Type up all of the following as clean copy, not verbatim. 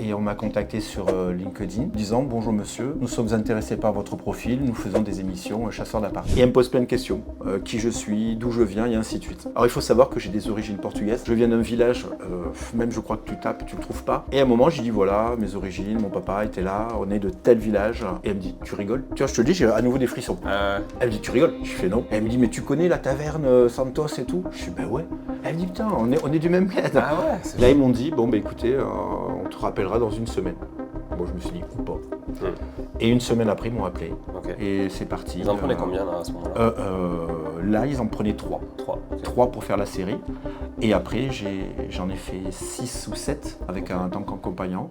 et on m'a contacté sur LinkedIn disant « Bonjour monsieur, nous sommes intéressés par votre profil, nous faisons des émissions chasseurs d'appart. » Et elle me pose plein de questions, qui je suis, d'où je viens et ainsi de suite. Alors il faut savoir que j'ai des origines portugaises, je viens d'un village, même je crois que tu tapes, tu le trouves pas. Et à un moment j'ai dit voilà, mes origines, mon papa était là, on est de tel village. Et elle me dit tu rigoles? Tu vois, je te le dis, j'ai à nouveau des frissons. Elle me dit tu rigoles? Je fais non. Elle me dit mais tu connais la taverne Santos et tout? Je suis ben ouais. Elle me dit putain, on est du même bled. Ah ouais. Là ils m'ont dit bon bah écoutez, on te rappellera dans une semaine. Bon je me suis dit bon. Et une semaine après ils m'ont appelé. Okay. Et c'est parti. Ils en prenaient combien là à ce moment-là? Là ils en prenaient 3. 3. Okay. 3 pour faire la série. Et après j'en ai fait 6 ou 7 avec un tant qu'accompagnant.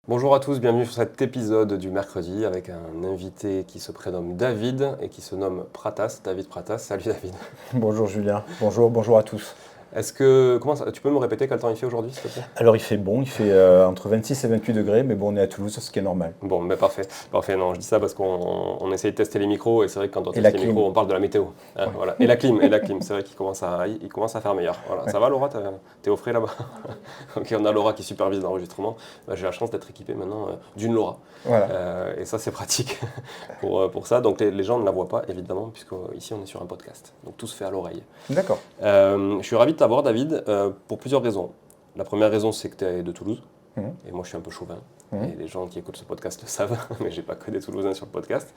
Bonjour à tous, bienvenue sur cet épisode du mercredi avec un invité qui se prénomme David et qui se nomme Pratas, David Pratas. Salut David. Bonjour Julien, bonjour à tous. Tu peux me répéter quel temps il fait aujourd'hui s'il te plaît? Alors il fait bon, il fait entre 26 et 28 degrés, mais bon on est à Toulouse, ce qui est normal. Bon, mais parfait. Non, je dis ça parce qu'on essaye de tester les micros et c'est vrai que quand on teste les micros, on parle de la météo. Hein, ouais. Voilà. Et la clim, c'est vrai qu'il commence à faire meilleur. Voilà. Ouais. Ça va Laura, t'es au frais là-bas? Ok, on a Laura qui supervise l'enregistrement. J'ai la chance d'être équipé maintenant d'une Laura. Voilà. Et ça c'est pratique pour ça. Donc les gens ne la voient pas évidemment, puisqu'ici on est sur un podcast. Donc tout se fait à l'oreille. D'accord. Je suis ravi de t'avoir David pour plusieurs raisons. La première raison c'est que tu es de Toulouse. Et moi je suis un peu chauvin. Et les gens qui écoutent ce podcast le savent, mais j'ai pas que des Toulousains sur le podcast.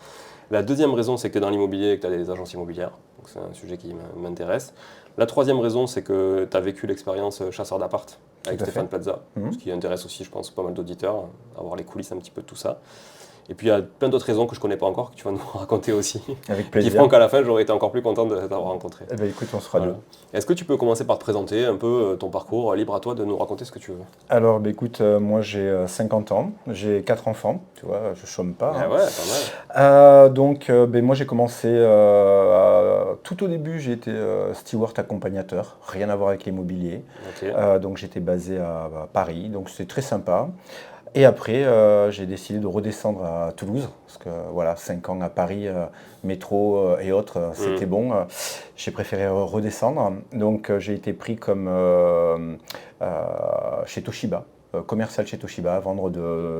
La deuxième raison c'est que tu es dans l'immobilier et que tu as des agences immobilières. Donc c'est un sujet qui m'intéresse. La troisième raison c'est que tu as vécu l'expérience chasseur d'appart avec Stéphane Plaza, ce qui intéresse aussi je pense pas mal d'auditeurs, avoir les coulisses un petit peu de tout ça. Et puis il y a plein d'autres raisons que je ne connais pas encore, que tu vas nous raconter aussi. Avec plaisir. Qui feront qu'à la fin, j'aurais été encore plus content de t'avoir rencontré. Eh bien écoute, on sera deux. Est-ce que tu peux commencer par te présenter un peu ton parcours, libre à toi de nous raconter ce que tu veux? Alors écoute, moi j'ai 50 ans, j'ai 4 enfants, tu vois, je chôme pas. Ah ouais, pas mal. Moi j'ai commencé, tout au début j'ai été steward accompagnateur, rien à voir avec l'immobilier. Okay. Donc j'étais basé à Paris, donc c'était très sympa. Et après, j'ai décidé de redescendre à Toulouse, parce que voilà, 5 ans à Paris, métro et autres, c'était bon. J'ai préféré redescendre. Donc j'ai été pris comme chez Toshiba, commercial chez Toshiba, à vendre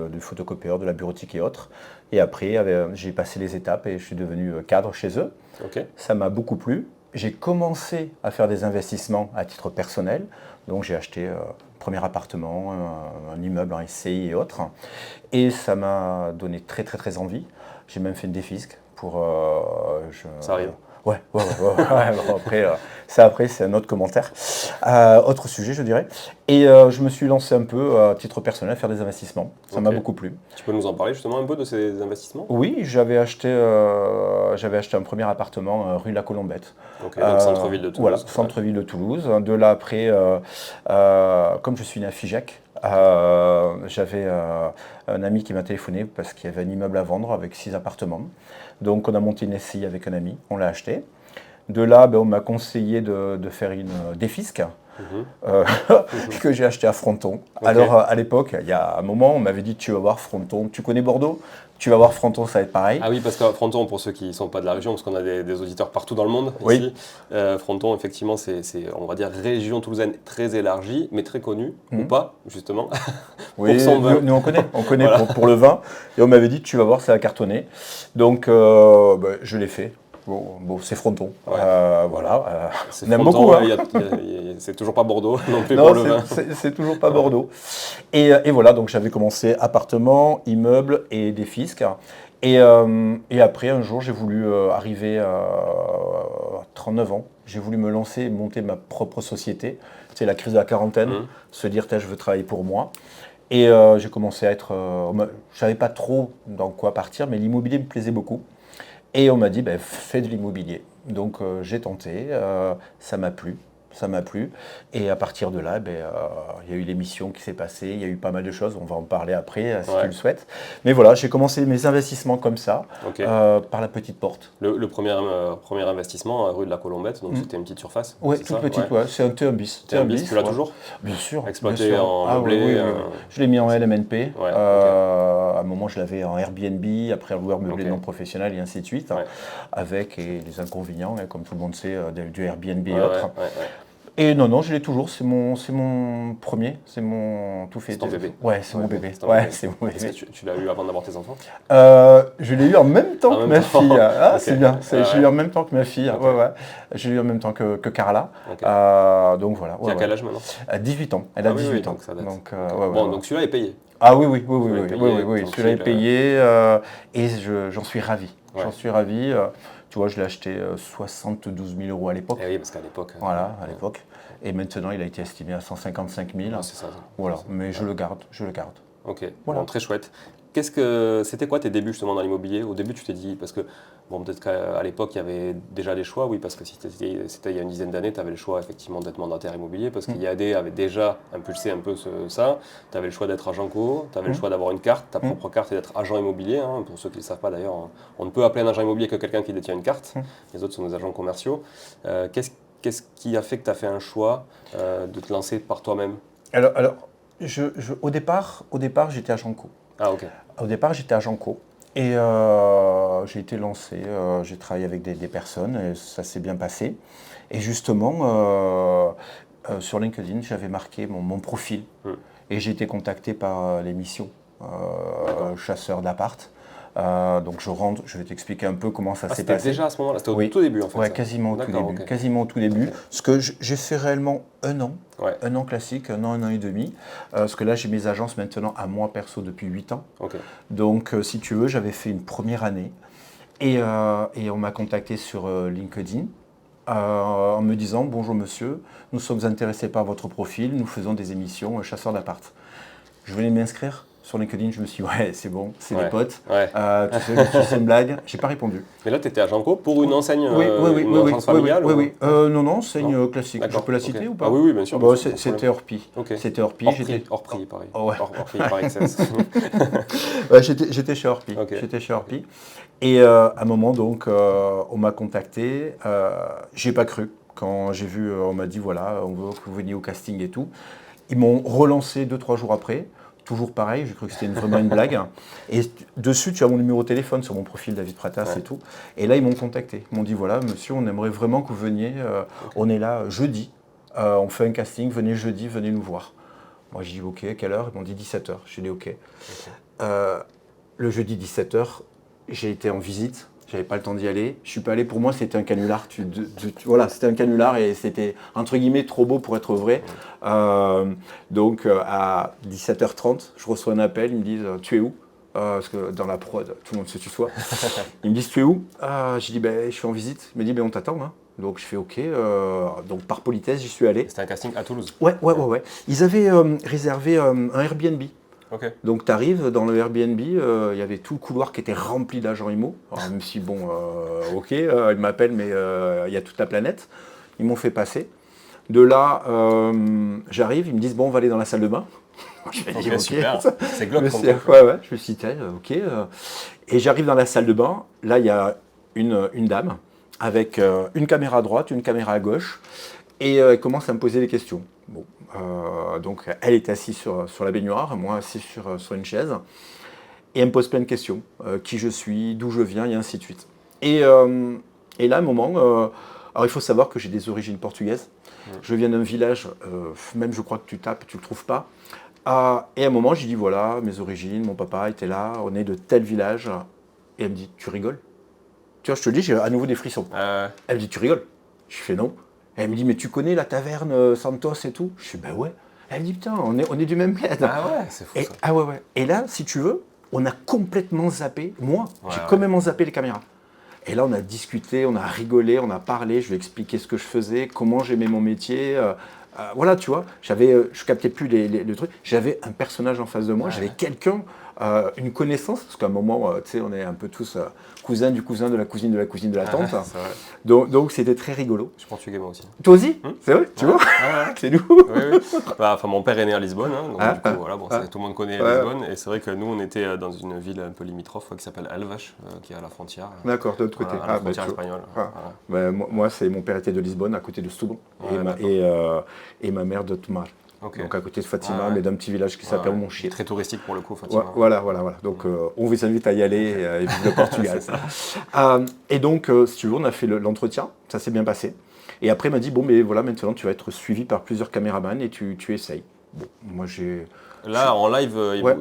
du photocopieur, de la bureautique et autres. Et après, j'ai passé les étapes et je suis devenu cadre chez eux. Okay. Ça m'a beaucoup plu. J'ai commencé à faire des investissements à titre personnel. Donc j'ai acheté premier appartement, un immeuble en SCI et autres. Et ça m'a donné très très très envie. J'ai même fait une défisque pour... Ça arrive. Ouais. Bon, après, c'est un autre commentaire. Autre sujet, je dirais. Et je me suis lancé un peu à titre personnel à faire des investissements. Ça m'a beaucoup plu. Tu peux nous en parler justement un peu de ces investissements? Oui, j'avais acheté un premier appartement rue de la Colombette. Ok, donc centre-ville de Toulouse. Voilà, centre-ville de Toulouse. De là après, comme je suis né à Figeac, j'avais un ami qui m'a téléphoné parce qu'il y avait un immeuble à vendre avec 6 appartements. Donc on a monté une SCI avec un ami, on l'a acheté. De là, on m'a conseillé de faire une défisque que j'ai acheté à Fronton. Okay. Alors à l'époque, il y a un moment, on m'avait dit tu vas voir Fronton, tu connais Bordeaux? Tu vas voir Fronton, ça va être pareil. Ah oui, parce qu'à Fronton, pour ceux qui ne sont pas de la région, parce qu'on a des auditeurs partout dans le monde ici, Fronton, effectivement, c'est, on va dire, région toulousaine très élargie, mais très connue, ou pas, justement, oui, pour son vin. Nous on connaît voilà. pour le vin. Et on m'avait dit, tu vas voir, ça va cartonner. Donc, je l'ai fait. Bon, c'est Fronton. Ouais. Voilà. On aime beaucoup. Hein. C'est toujours pas Bordeaux non plus pour le vin. C'est toujours pas Bordeaux. Et voilà, donc j'avais commencé appartement, immeuble et défisque. Et après, un jour, j'ai voulu arriver à 39 ans. J'ai voulu me lancer et monter ma propre société. C'est la crise de la quarantaine, se dire, je veux travailler pour moi. Et j'ai commencé à être... je ne savais pas trop dans quoi partir, mais l'immobilier me plaisait beaucoup. Et on m'a dit, fais de l'immobilier. Donc j'ai tenté, ça m'a plu. Et à partir de là, il y a eu l'émission qui s'est passée, il y a eu pas mal de choses, on va en parler après si tu le souhaites. Mais voilà, j'ai commencé mes investissements comme ça, par la petite porte. Le premier investissement, rue de la Colombette, donc c'était une petite surface? Oui, toute petite, c'est un T1 bis. T1 bis, tu l'as toujours? Bien sûr. Exploité en meublé? Oui. Je l'ai mis en LMNP. À un moment, je l'avais en Airbnb, après un loueur meublé non professionnel et ainsi de suite, avec les inconvénients, comme tout le monde sait, du Airbnb et autres. Et non, je l'ai toujours. C'est mon premier. C'est mon tout fait. C'est ton bébé. Ouais, c'est mon bébé. C'est mon bébé. Est-ce que tu l'as eu avant d'avoir tes enfants? Je l'ai eu en même temps que ma fille. Ah, okay. C'est bien. Je l'ai eu en même temps que ma fille. Okay. Ouais. Je l'ai eu en même temps que Carla. Okay. Donc voilà. Tu as quel âge maintenant? 18 ans. Elle a 18 ans. Donc, donc celui-là est payé. Ah oui. Celui-là est payé et j'en suis ravi. Ouais. J'en suis ravi. Tu vois, je l'ai acheté 72 000 € à l'époque. Eh oui, parce qu'à l'époque. Voilà, à l'époque. Et maintenant, il a été estimé à 155 000. Ouais, c'est ça. Voilà, mais je le garde. Ok, voilà. Bon, très chouette. C'était quoi tes débuts justement dans l'immobilier? Au début, tu t'es dit, parce que bon, peut-être qu'à l'époque, il y avait déjà des choix, oui, parce que si c'était il y a une dizaine d'années, tu avais le choix effectivement d'être mandataire immobilier, parce qu'IAD avait déjà impulsé un peu ça. Tu avais le choix d'être agent co, tu avais le choix d'avoir une carte, ta propre carte, et d'être agent immobilier. Hein. Pour ceux qui ne le savent pas d'ailleurs, on ne peut appeler un agent immobilier que quelqu'un qui détient une carte. Les autres sont des agents commerciaux. Qu'est-ce qui a fait que tu as fait un choix de te lancer par toi-même? Alors au départ, j'étais agent co. Ah, ok. Au départ, j'étais agent co et j'ai été lancé, j'ai travaillé avec des personnes et ça s'est bien passé. Et justement, sur LinkedIn, j'avais marqué mon profil et j'ai été contacté par l'émission Chasseur d'appart. Donc je rentre, je vais t'expliquer un peu comment ça s'est passé. C'était déjà à ce moment-là, c'était au tout début en fait. Oui, quasiment au tout début. Okay. Quasiment au tout début. Parce que j'ai fait réellement un an classique, un an et demi. Parce que là, j'ai mes agences maintenant à moi perso depuis 8 ans. Okay. Donc si tu veux, j'avais fait une première année et on m'a contacté sur LinkedIn. En me disant « Bonjour monsieur, nous sommes intéressés par votre profil, nous faisons des émissions chasseurs d'appart ». Je venais m'inscrire sur LinkedIn, je me suis dit « Ouais, c'est bon, c'est des potes, tu sais une blague ». J'ai pas répondu. Mais là, tu étais agent co pour une enseigne, une agence familiale? Oui. Non, enseigne classique. Je peux la citer ou pas? Oui, bien sûr. C'était Orpi. C'était Orpi. Hors prix, pareil. Orpi par excellence. J'étais chez Orpi. Et à un moment, donc, on m'a contacté. J'ai pas cru. Quand j'ai vu, on m'a dit, voilà, on veut que vous veniez au casting et tout. Ils m'ont relancé 2-3 jours après. Toujours pareil, j'ai cru que c'était vraiment une blague. Et dessus, tu as mon numéro de téléphone sur mon profil David Pratas et tout. Et là, ils m'ont contacté. Ils m'ont dit, voilà, monsieur, on aimerait vraiment que vous veniez. On est là jeudi. On fait un casting. Venez jeudi, venez nous voir. Moi, j'ai dit, OK, à quelle heure? Ils m'ont dit 17h. J'ai dit, OK. Le jeudi 17h, j'ai été en visite. J'avais pas le temps d'y aller. Je suis pas allé. Pour moi, c'était un canular. Voilà, c'était un canular et c'était entre guillemets trop beau pour être vrai. Donc à 17h30, je reçois un appel. Ils me disent tu es où? Parce que dans la prod, tout le monde se tutoie. Ils me disent tu es où? J'ai dit je suis en visite. Ils me disent on t'attend. Hein. Donc je fais OK. Donc par politesse, j'y suis allé. C'était un casting à Toulouse. Ouais. Ils avaient réservé un Airbnb. Okay. Donc tu arrives dans le Airbnb, il y avait tout le couloir qui était rempli d'agents IMO. Alors, même si OK, ils m'appellent mais il y a toute la planète. Ils m'ont fait passer. De là, j'arrive, ils me disent bon on va aller dans la salle de bain. Je me dis OK. Super. C'est glauque comme ouais, je me suis dit OK. Et j'arrive dans la salle de bain, là il y a une dame avec une caméra à droite, une caméra à gauche et elle commence à me poser des questions. Bon. Donc elle est assise sur la baignoire, moi assis sur une chaise, et elle me pose plein de questions, qui je suis, d'où je viens, et ainsi de suite. Et là, à un moment, alors il faut savoir que j'ai des origines portugaises, je viens d'un village, même je crois que tu tapes, tu ne le trouves pas, et à un moment, j'ai dit voilà, mes origines, mon papa était là, on est de tel village, et elle me dit tu rigoles? Tu vois, je te le dis, j'ai à nouveau des frissons. Elle me dit tu rigoles? Je fais non. Elle me dit, mais tu connais la taverne Santos et tout? Je suis, ouais. Elle me dit, putain, on est du même bled. Ah ouais, c'est fou ça. Ouais. Et là, si tu veux, on a complètement zappé, j'ai complètement zappé les caméras. Et là, on a discuté, on a rigolé, on a parlé, je lui ai expliqué ce que je faisais, comment j'aimais mon métier. Voilà, tu vois, je captais plus les trucs. J'avais un personnage en face de moi, j'avais quelqu'un, une connaissance, parce qu'à un moment, tu sais, on est un peu tous cousins du cousin, de la cousine, de la cousine, de la tante. Donc c'était très rigolo. Je suis portugais moi aussi. Toi aussi? C'est vrai? Tu vois? C'est nous. Oui. Enfin, mon père est né à Lisbonne, hein, donc du coup, voilà, tout le monde connaît Lisbonne. Et c'est vrai que nous, on était dans une ville un peu limitrophe qui s'appelle Elvas, qui est à la frontière. D'accord, de l'autre côté. À la frontière espagnole. Moi, mon père était de Lisbonne, à côté de Setúbal, et ma mère de Tomar. Okay. Donc à côté de Fatima, mais d'un petit village qui s'appelle Monchier. Très touristique pour le coup, Fatima. Voilà. Donc on vous invite à y aller et vivre le Portugal. Et donc, si tu veux, on a fait l'entretien, ça s'est bien passé. Et après, il m'a dit, bon, mais voilà, maintenant, tu vas être suivi par plusieurs caméramans et tu essayes. Bon, moi, j'ai... Là, en live, Ouais.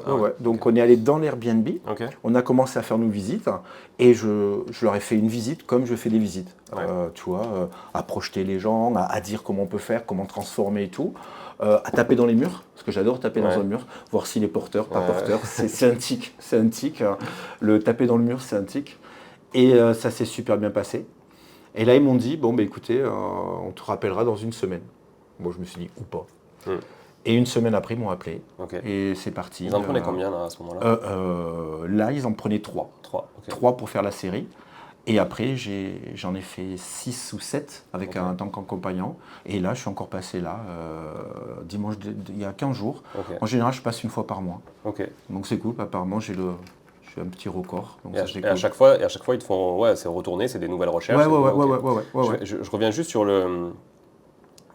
Ah ouais. Donc, on est allé dans l'Airbnb, Ok. on a commencé à faire nos visites, et je leur ai fait une visite comme je fais des visites. Ouais. Tu vois, à projeter les gens, à dire comment on peut faire, comment transformer et tout. À taper dans les murs, parce que j'adore taper dans un mur, voir s'il est porteur, pas porteur. C'est un tic, c'est un tic. Le taper dans le mur, c'est un tic. Et ça s'est super bien passé. Et là, ils m'ont dit, bon, bah, écoutez, on te rappellera dans une semaine. Bon, je me suis dit, ou pas. Et une semaine après, ils m'ont appelé. Et c'est parti. Ils en prenaient combien là, à ce moment-là? Là, ils en prenaient 3. 3 pour faire la série. Et après, j'en ai fait 6 ou 7 avec un tant qu'accompagnant. Et là, je suis encore passé là, dimanche, il y a 15 jours. En général, je passe une fois par mois. Donc c'est cool, apparemment, j'ai un petit record. Donc et à chaque fois, ils te font, c'est retourner, c'est des nouvelles recherches. Je reviens juste sur le...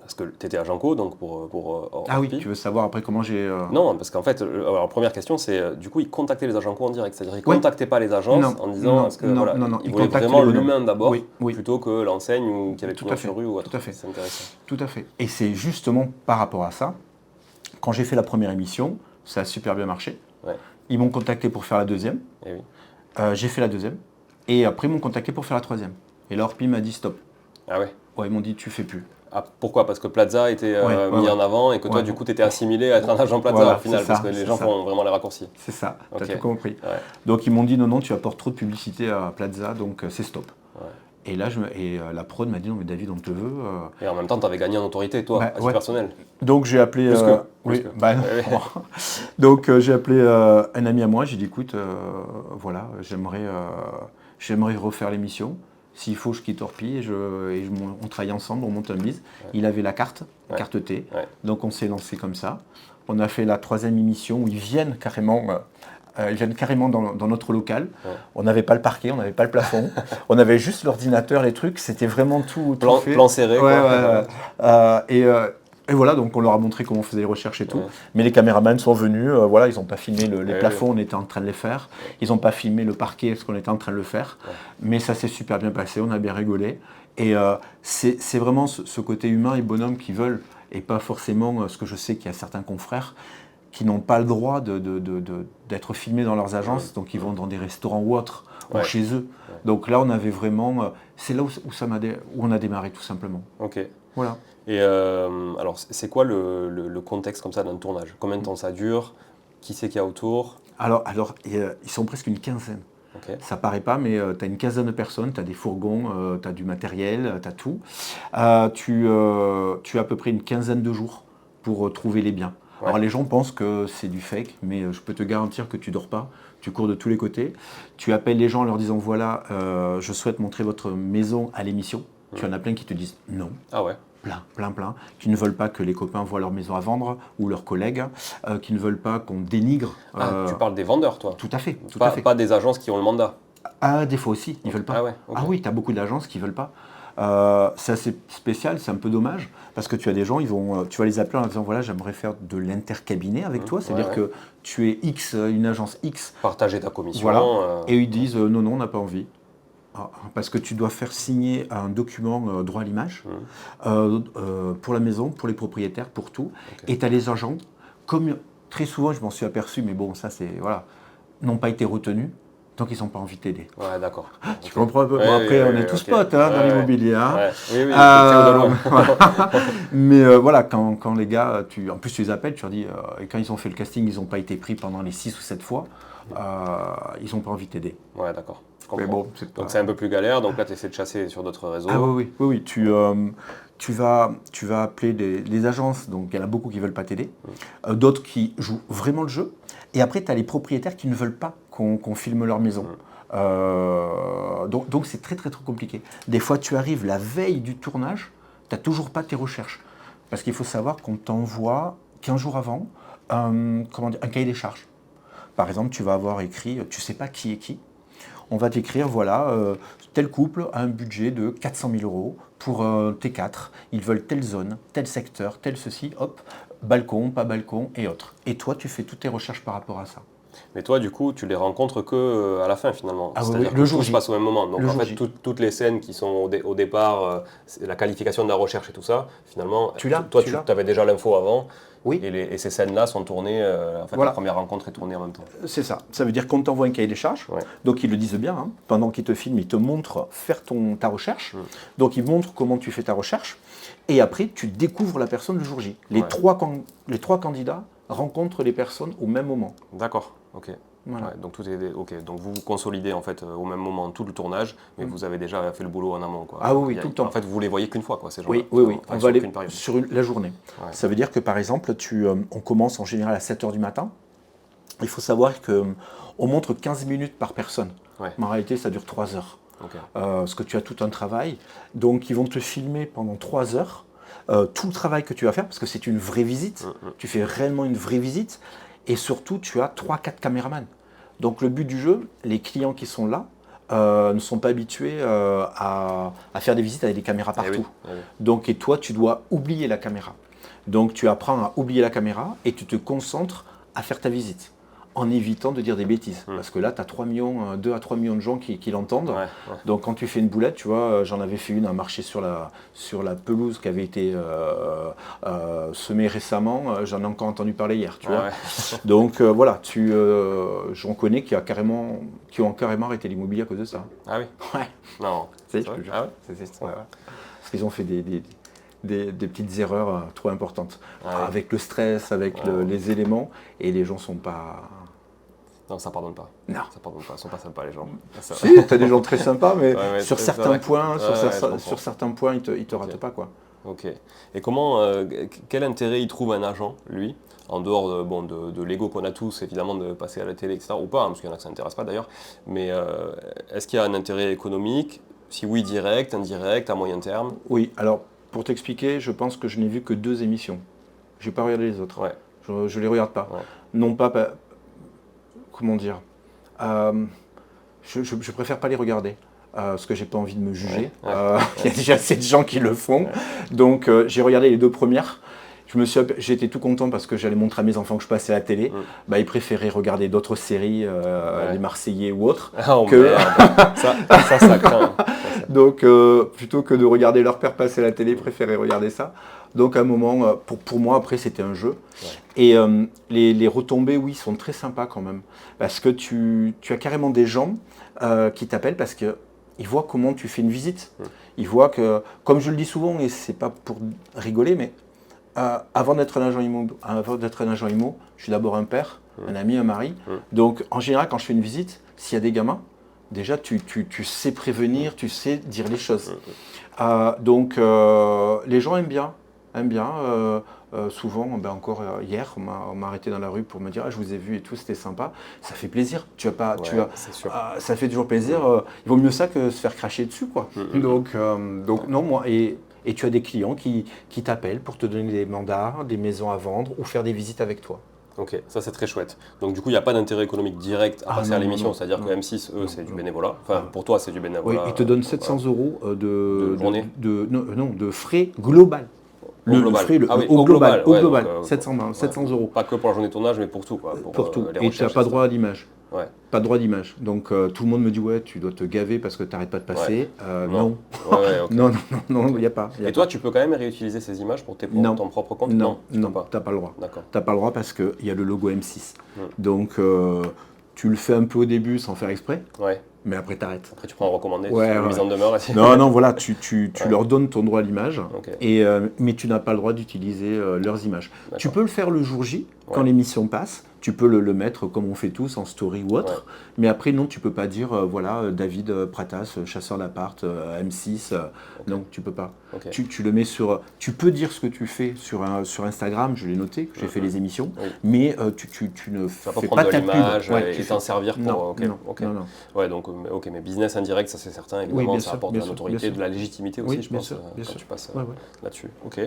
Parce que tu étais à Janko, donc pour ah oui, tu veux savoir après comment j'ai... Non, parce qu'en fait, alors, première question, c'est du coup, ils contactaient les agents en direct. C'est-à-dire qu'ils ne contactaient pas les agences en disant... Non. Ils voulaient vraiment l'humain d'abord, plutôt que l'enseigne ou qu'il y avait tout sur rue ou autre. Tout à fait. C'est intéressant. Tout à fait. Et c'est justement par rapport à ça, quand j'ai fait la première émission, ça a super bien marché. Ils m'ont contacté pour faire la deuxième. J'ai fait la deuxième. Et après, ils m'ont contacté pour faire la troisième. Et là, Orpi m'a dit stop. Ah ouais? Ouais, ils m'ont dit tu fais plus. Ah, pourquoi? Parce que Plaza était mis en avant et que toi, du coup, tu étais assimilé à être un agent Plaza au final, parce que les gens font vraiment les raccourcis. C'est ça, tu as tout compris. Donc ils m'ont dit non, tu apportes trop de publicité à Plaza, donc c'est stop. Et là, la prod m'a dit non, mais David, on te veut. Et en même temps, tu avais gagné en autorité, toi, à titre personnel. Donc j'ai appelé. Donc j'ai appelé un ami à moi, j'ai dit écoute, voilà, j'aimerais refaire l'émission. S'il faut, je quitte Orpi et on travaille ensemble, on monte un bise. Il avait la carte T. Donc on s'est lancé comme ça. On a fait la troisième émission où ils viennent carrément dans notre local. On n'avait pas le parquet, on n'avait pas le plafond. On avait juste l'ordinateur, les trucs. C'était vraiment tout fait. Plan serré. Et voilà, donc on leur a montré comment on faisait les recherches et tout. Mais les caméramans sont venus, ils n'ont pas filmé les plafonds, on était en train de les faire. Ils n'ont pas filmé le parquet, parce qu'on était en train de le faire. Mais ça s'est super bien passé, on a bien rigolé. Et c'est vraiment ce côté humain et bonhomme qu'ils veulent, et pas forcément ce que je sais qu'il y a certains confrères qui n'ont pas le droit d'être filmés dans leurs agences, donc ils vont dans des restaurants ou autres, ou chez eux. Donc là, on avait vraiment... c'est là où on a démarré, tout simplement. Voilà. Et alors, c'est quoi le contexte comme ça d'un tournage? Combien de temps ça dure? Qui c'est qu'il y a autour? Alors, ils sont presque une quinzaine. Ça paraît pas, mais tu as une quinzaine de personnes, tu as des fourgons, tu as du matériel, tu as tout. Tu as à peu près une quinzaine de jours pour trouver les biens. Alors les gens pensent que c'est du fake, mais je peux te garantir que tu dors pas, tu cours de tous les côtés. Tu appelles les gens en leur disant voilà, je souhaite montrer votre maison à l'émission. Tu en as plein qui te disent non. Ah ouais. Plein, qui ne veulent pas que les copains voient leur maison à vendre, ou leurs collègues, qui ne veulent pas qu'on dénigre. Tu parles des vendeurs, toi? Tout à fait. Pas des agences qui ont le mandat? Des fois aussi, ils ne veulent pas. Ah oui, tu as beaucoup d'agences qui ne veulent pas. C'est assez spécial, c'est un peu dommage, parce que tu as des gens, tu vas les appeler en leur disant voilà, j'aimerais faire de l'intercabinet avec toi, c'est-à-dire que tu es X, une agence X. Partager ta commission. Voilà. Et ils disent non, on n'a pas envie. Parce que tu dois faire signer un document droit à l'image pour la maison, pour les propriétaires, pour tout. Et tu as les agents, comme très souvent, je m'en suis aperçu, mais bon, ça c'est, n'ont pas été retenus, donc ils n'ont pas envie de t'aider. Ouais, d'accord. Tu comprends un peu? Après, on est tous potes dans l'immobilier. Oui, mais voilà, quand les gars, en plus tu les appelles, tu leur dis, et quand ils ont fait le casting, ils n'ont pas été pris pendant les 6 ou 7 fois, ils n'ont pas envie de t'aider. Ouais, d'accord. Mais bon, donc c'est un peu plus galère, donc là tu essaies de chasser sur d'autres réseaux. Ah oui. Tu vas appeler les agences, donc il y en a beaucoup qui ne veulent pas t'aider, d'autres qui jouent vraiment le jeu, et après tu as les propriétaires qui ne veulent pas qu'on filme leur maison. Donc c'est très compliqué. Des fois tu arrives la veille du tournage, tu n'as toujours pas tes recherches, parce qu'il faut savoir qu'on t'envoie 15 jours avant un cahier des charges. Par exemple, tu vas avoir écrit, tu ne sais pas qui est qui, on va t'écrire, voilà, tel couple a un budget de 400 000 € pour T4, ils veulent telle zone, tel secteur, tel ceci, hop, balcon, pas balcon et autres. Et toi, tu fais toutes tes recherches par rapport à ça. Mais toi, du coup, tu les rencontres que à la fin finalement. Ah C'est-à-dire oui, le que jour tout J. se passe au même moment. Donc Le en jour fait, J. toutes les scènes qui sont au départ, la qualification de la recherche et tout ça, finalement, toi, tu avais déjà l'info avant. Oui. Et ces scènes-là sont tournées, en fait, Voilà. la première rencontre est tournée en même temps. C'est ça. Ça veut dire qu'on t'envoie un cahier des charges. Ouais. Donc ils le disent bien. Hein. Pendant qu'ils te filment, ils te montrent faire ta recherche. Donc ils montrent comment tu fais ta recherche. Et après, tu découvres la personne le jour J. Les trois candidats rencontrent les personnes au même moment. D'accord. Ok. Voilà. Ouais, donc tout est ok. Donc vous consolidez en fait au même moment tout le tournage, mais vous avez déjà fait le boulot en amont, quoi. Ah oui, tout le temps. En fait, vous les voyez qu'une fois, quoi, ces gens-là. Oui. Enfin, On va aller période. sur la journée. Ouais. Ça veut dire que par exemple, on commence en général à 7h du matin. Il faut savoir qu'on montre 15 minutes par personne. Ouais. Mais en réalité, ça dure 3 heures. Okay. Parce que tu as tout un travail. Donc ils vont te filmer pendant 3 heures. Tout le travail que tu vas faire, parce que c'est une vraie visite. Tu fais réellement une vraie visite. Et surtout, tu as 3-4 caméramans. Donc le but du jeu, les clients qui sont là ne sont pas habitués à faire des visites avec des caméras partout. Oui. Donc, et toi, tu dois oublier la caméra. Donc tu apprends à oublier la caméra et tu te concentres à faire ta visite, en évitant de dire des bêtises. Parce que là, tu as 2 à 3 millions de gens qui l'entendent. Ouais. Donc quand tu fais une boulette, tu vois, j'en avais fait une à marcher sur la pelouse qui avait été semée récemment. J'en ai encore entendu parler hier, tu vois. Ouais. Donc voilà, j'en connais qui ont carrément arrêté l'immobilier à cause de ça. Ah oui. Ouais. Non. C'est je te jure. Ah ouais. Ouais. Parce qu'ils ont fait des petites erreurs trop importantes. Avec le stress, avec les éléments, et les gens sont pas... Non, ça pardonne pas. Non. Ça pardonne pas. Ils sont pas sympas, les gens. Si, t'as des gens très sympas, mais sur certains points, sur certains points, ils te ratent pas, quoi. Ok. Et quel intérêt il trouve un agent, lui, en dehors de l'ego qu'on a tous, évidemment, de passer à la télé, etc. Ou pas, hein, parce qu'il y en a que ça n'intéresse pas d'ailleurs. Mais est-ce qu'il y a un intérêt économique? Si oui, direct, indirect, à moyen terme? Oui, alors pour t'expliquer, je pense que je n'ai vu que 2 émissions. Je n'ai pas regardé les autres. Ouais. Je ne les regarde pas. Ouais. Non pas... Comment dire je préfère pas les regarder. Parce que j'ai pas envie de me juger. Il y a déjà assez de gens qui le font. Ouais. Donc j'ai regardé les 2 premières. J'étais tout content parce que j'allais montrer à mes enfants que je passais à la télé. Ils préféraient regarder d'autres séries, les Marseillais ou autres. Ça craint. Donc plutôt que de regarder leur père passer à la télé, ils préféraient regarder ça. Donc à un moment, pour moi, après, c'était un jeu. Ouais. Et les retombées, oui, sont très sympas quand même. Parce que tu as carrément des gens qui t'appellent parce qu'ils voient comment tu fais une visite. Ils voient que, comme je le dis souvent, et c'est pas pour rigoler, mais avant d'être un agent immo, je suis d'abord un père, un ami, un mari. Donc en général, quand je fais une visite, s'il y a des gamins, déjà tu sais prévenir, tu sais dire les choses. Donc les gens aiment bien. Souvent, encore hier, on m'a arrêté dans la rue pour me dire je vous ai vu et tout, c'était sympa. Ça fait plaisir. Ça fait toujours plaisir. Il vaut mieux ça que se faire cracher dessus, quoi. Donc non, moi et tu as des clients qui t'appellent pour te donner des mandats, des maisons à vendre ou faire des visites avec toi. Ok, ça c'est très chouette. Donc du coup, il n'y a pas d'intérêt économique direct à passer à l'émission, c'est-à-dire que M6, eux, c'est du bénévolat. Enfin, pour toi, c'est du bénévolat. Oui, ils te donnent 700 € de frais global. Au global. Au global, 700 €. Pas que pour la journée de tournage, mais pour tout, quoi. Pour tout. Et tu n'as pas droit à l'image. Ouais. Pas de droit d'image. Donc tout le monde me dit tu dois te gaver parce que tu n'arrêtes pas de passer. Non. Okay. non, il n'y a pas. Et toi, tu peux quand même réutiliser ces images pour ton propre compte? Non, tu n'as pas le droit. D'accord. Tu n'as pas le droit parce qu'il y a le logo M6. Donc tu le fais un peu au début sans faire exprès. Ouais. Mais après, t'arrêtes. Après, tu prends un recommandé, mise en demeure. Non, voilà, tu leur donnes ton droit à l'image, mais tu n'as pas le droit d'utiliser leurs images. D'accord. Tu peux le faire le jour J, quand l'émission passe. Tu peux le mettre comme on fait tous en story ou autre, mais après non, tu peux pas dire David Pratas, chasseur d'appart, M6, non, tu peux pas. Okay. Tu le mets tu peux dire ce que tu fais sur Instagram, je l'ai noté, que j'ai fait les émissions, mais tu ne fais pas ta pub. Et t'en servir pour. Non. Ouais, donc Ok, mais business indirect, ça c'est certain, évidemment, Oui, ça apporte de la notoriété, de la légitimité aussi, je pense, bien quand sûr. tu passes Ouais. là-dessus. Ok.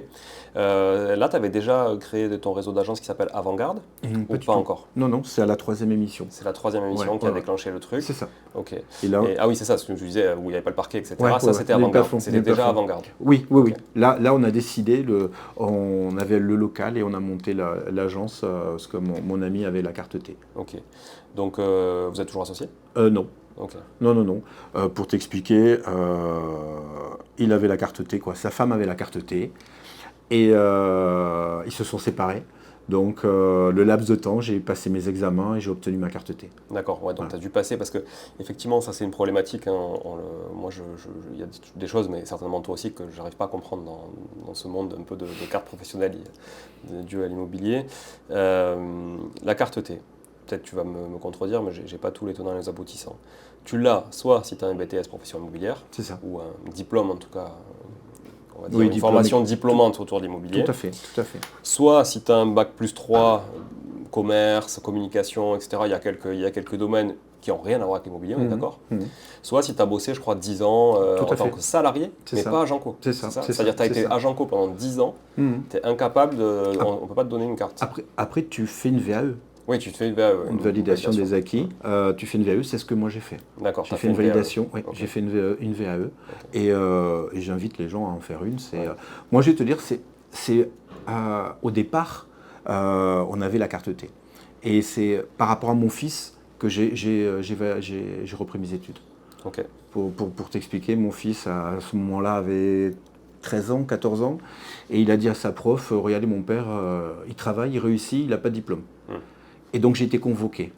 Là, tu avais déjà créé ton réseau d'agence qui s'appelle Avant-Garde, ou Pas du pas tout. encore? Non, c'est à la 3e émission. C'est la 3e émission qui a déclenché le truc. C'est ça. Ok. Et là, Ah oui, c'est ça, ce que je disais, où il n'y avait pas le parquet, etc. ouais, Ça, c'était on est Avant-Garde. plafond, C'était déjà Avant-Garde. Oui. Ok. Là, on a décidé, on avait le local et on a monté l'agence parce que mon ami avait la carte T. Ok. Donc, vous êtes toujours associé? Non. Ok. Non. Pour t'expliquer, il avait la carte T, quoi. Sa femme avait la carte T et ils se sont séparés. Donc, le laps de temps, j'ai passé mes examens et j'ai obtenu ma carte T. D'accord, ouais, donc Voilà. tu as dû passer, parce que effectivement, ça c'est une problématique. Hein, moi, il y a des choses, mais certainement toi aussi, que je n'arrive pas à comprendre dans ce monde un peu de cartes professionnelles dues à l'immobilier. La carte T, peut-être tu vas me contredire, mais j'ai pas tous les tenants et les aboutissants. Tu l'as soit si tu as un BTS profession immobilière, C'est ça. ou un diplôme en tout cas, on va dire Oui, une formation diplômante autour de l'immobilier. Tout à fait. Soit si tu as un bac +3, commerce, communication, etc., il y a quelques domaines qui n'ont rien à voir avec l'immobilier, on est d'accord? Soit si tu as bossé, je crois, 10 ans Tout à en tant fait. que salarié, C'est mais ça. pas agent co. C'est ça. C'est-à-dire que tu as été agent co pendant 10 ans, tu es incapable on ne peut pas te donner une carte. Après, tu fais une VAE. Oui, tu te fais une VAE. Une validation des acquis. Tu fais une VAE, c'est ce que moi j'ai fait. D'accord, J'ai fait une validation, oui, Ok. j'ai fait une VAE. Et j'invite les gens à en faire une. Moi, je vais te dire, au départ, on avait la carte T. Et c'est par rapport à mon fils que j'ai repris mes études. Ok. Pour t'expliquer, mon fils, à ce moment-là, avait 13 ans, 14 ans. Et il a dit à sa prof, regardez, mon père, il travaille, il réussit, il n'a pas de diplôme. Et donc j'ai été convoqué.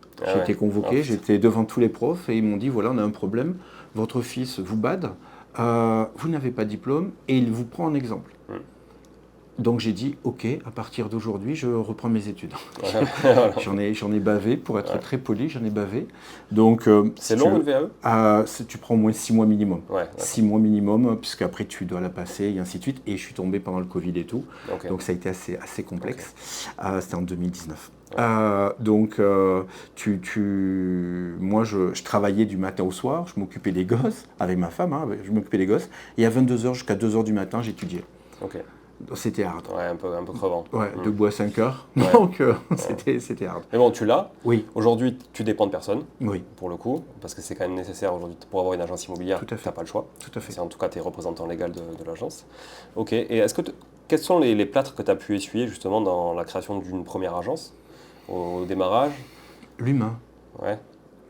J'étais devant tous les profs et ils m'ont dit, voilà, on a un problème, votre fils vous bade, vous n'avez pas de diplôme et il vous prend en exemple. Donc j'ai dit, ok, à partir d'aujourd'hui, je reprends mes études. Voilà. J'en ai bavé, pour être très poli, j'en ai bavé. Donc, c'est long une VAE? Tu prends au moins 6 mois minimum. Ouais, 6 mois minimum, puisqu'après tu dois la passer, et ainsi de suite. Et je suis tombé pendant le Covid et tout. Okay. Donc ça a été assez complexe. C'était en 2019. Ouais. Moi, je travaillais du matin au soir, je m'occupais des gosses, avec ma femme, hein, je m'occupais des gosses. Et à 22h jusqu'à 2h du matin, j'étudiais. Ok. C'était hard. Ouais, un peu crevant. Ouais, debout à 5 heures. Ouais. Donc, c'était hard. Mais bon, tu l'as. Oui. Aujourd'hui, tu dépends de personne. Oui. Pour le coup, parce que c'est quand même nécessaire aujourd'hui pour avoir une agence immobilière. Tu n'as pas le choix. Tout à fait. C'est en tout cas tes représentants légaux de l'agence. Ok. Et quels sont les plâtres que tu as pu essuyer justement dans la création d'une première agence au démarrage? L'humain. Ouais.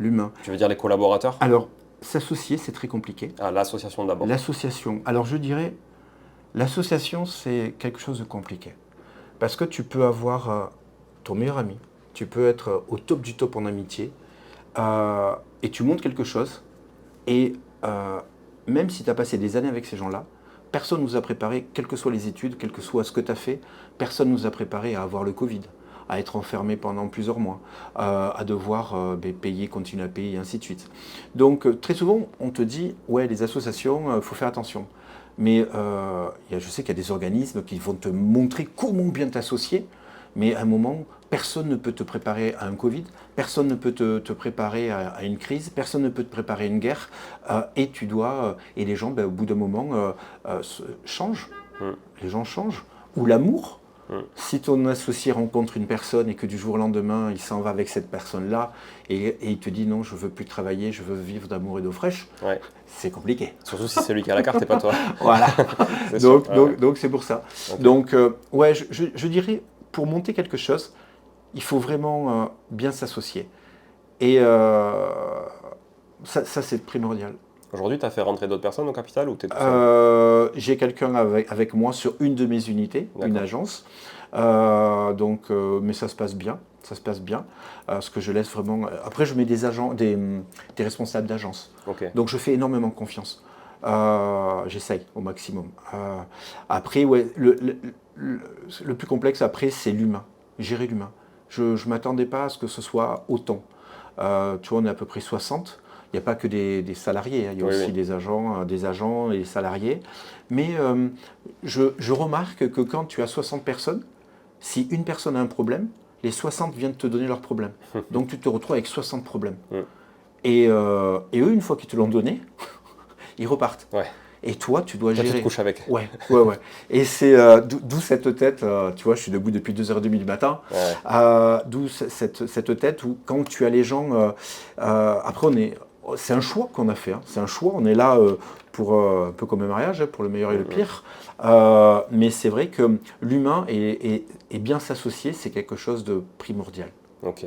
L'humain. Tu veux dire les collaborateurs? Alors, s'associer, c'est très compliqué. Ah, l'association d'abord. L'association. Alors, je dirais, l'association, c'est quelque chose de compliqué. Parce que tu peux avoir ton meilleur ami, tu peux être au top du top en amitié, et tu montes quelque chose, et même si tu as passé des années avec ces gens-là, personne ne nous a préparé, quelles que soient les études, quel que soit ce que tu as fait, personne ne nous a préparé à avoir le Covid, à être enfermé pendant plusieurs mois, à devoir payer, continuer à payer, et ainsi de suite. Donc, très souvent, on te dit, ouais, les associations, il faut faire attention. Mais je sais qu'il y a des organismes qui vont te montrer comment bien t'associer, mais à un moment, personne ne peut te préparer à un Covid, personne ne peut te préparer à une crise, personne ne peut te préparer à une guerre, et et les gens, au bout d'un moment, changent. Les gens changent. Ou l'amour. Si ton associé rencontre une personne et que du jour au lendemain, il s'en va avec cette personne-là et il te dit non, je veux plus travailler, je veux vivre d'amour et d'eau fraîche, c'est compliqué. Surtout si c'est lui qui a la carte et pas toi. Voilà. donc c'est pour ça. Okay. Donc je dirais, pour monter quelque chose, il faut vraiment bien s'associer. Et ça c'est primordial. Aujourd'hui, tu as fait rentrer d'autres personnes au capital ou tu es tout seul? J'ai quelqu'un avec moi sur une de mes unités, une agence. Mais ça se passe bien. Ce que je laisse vraiment. Après, je mets des agents, des responsables d'agence. Okay. Donc, je fais énormément confiance. J'essaye au maximum. Après, le plus complexe, après, c'est l'humain. Gérer l'humain. Je ne m'attendais pas à ce que ce soit autant. Tu vois, on est à peu près 60. Il n'y a pas que des salariés, il y a aussi des agents et des salariés. Mais je remarque que quand tu as 60 personnes, si une personne a un problème, les 60 viennent te donner leur problème. Donc tu te retrouves avec 60 problèmes. Et eux, une fois qu'ils te l'ont donné, ils repartent. Ouais. Et toi, tu dois gérer. Tu te couches avec. Ouais. Et c'est d'où cette tête, tu vois, je suis debout depuis 2h30 du matin, d'où cette tête où quand tu as les gens, après c'est un choix qu'on a fait, hein. C'est un choix, on est là pour un peu comme un mariage, pour le meilleur et le pire, mais c'est vrai que l'humain et bien s'associer, c'est quelque chose de primordial. Ok.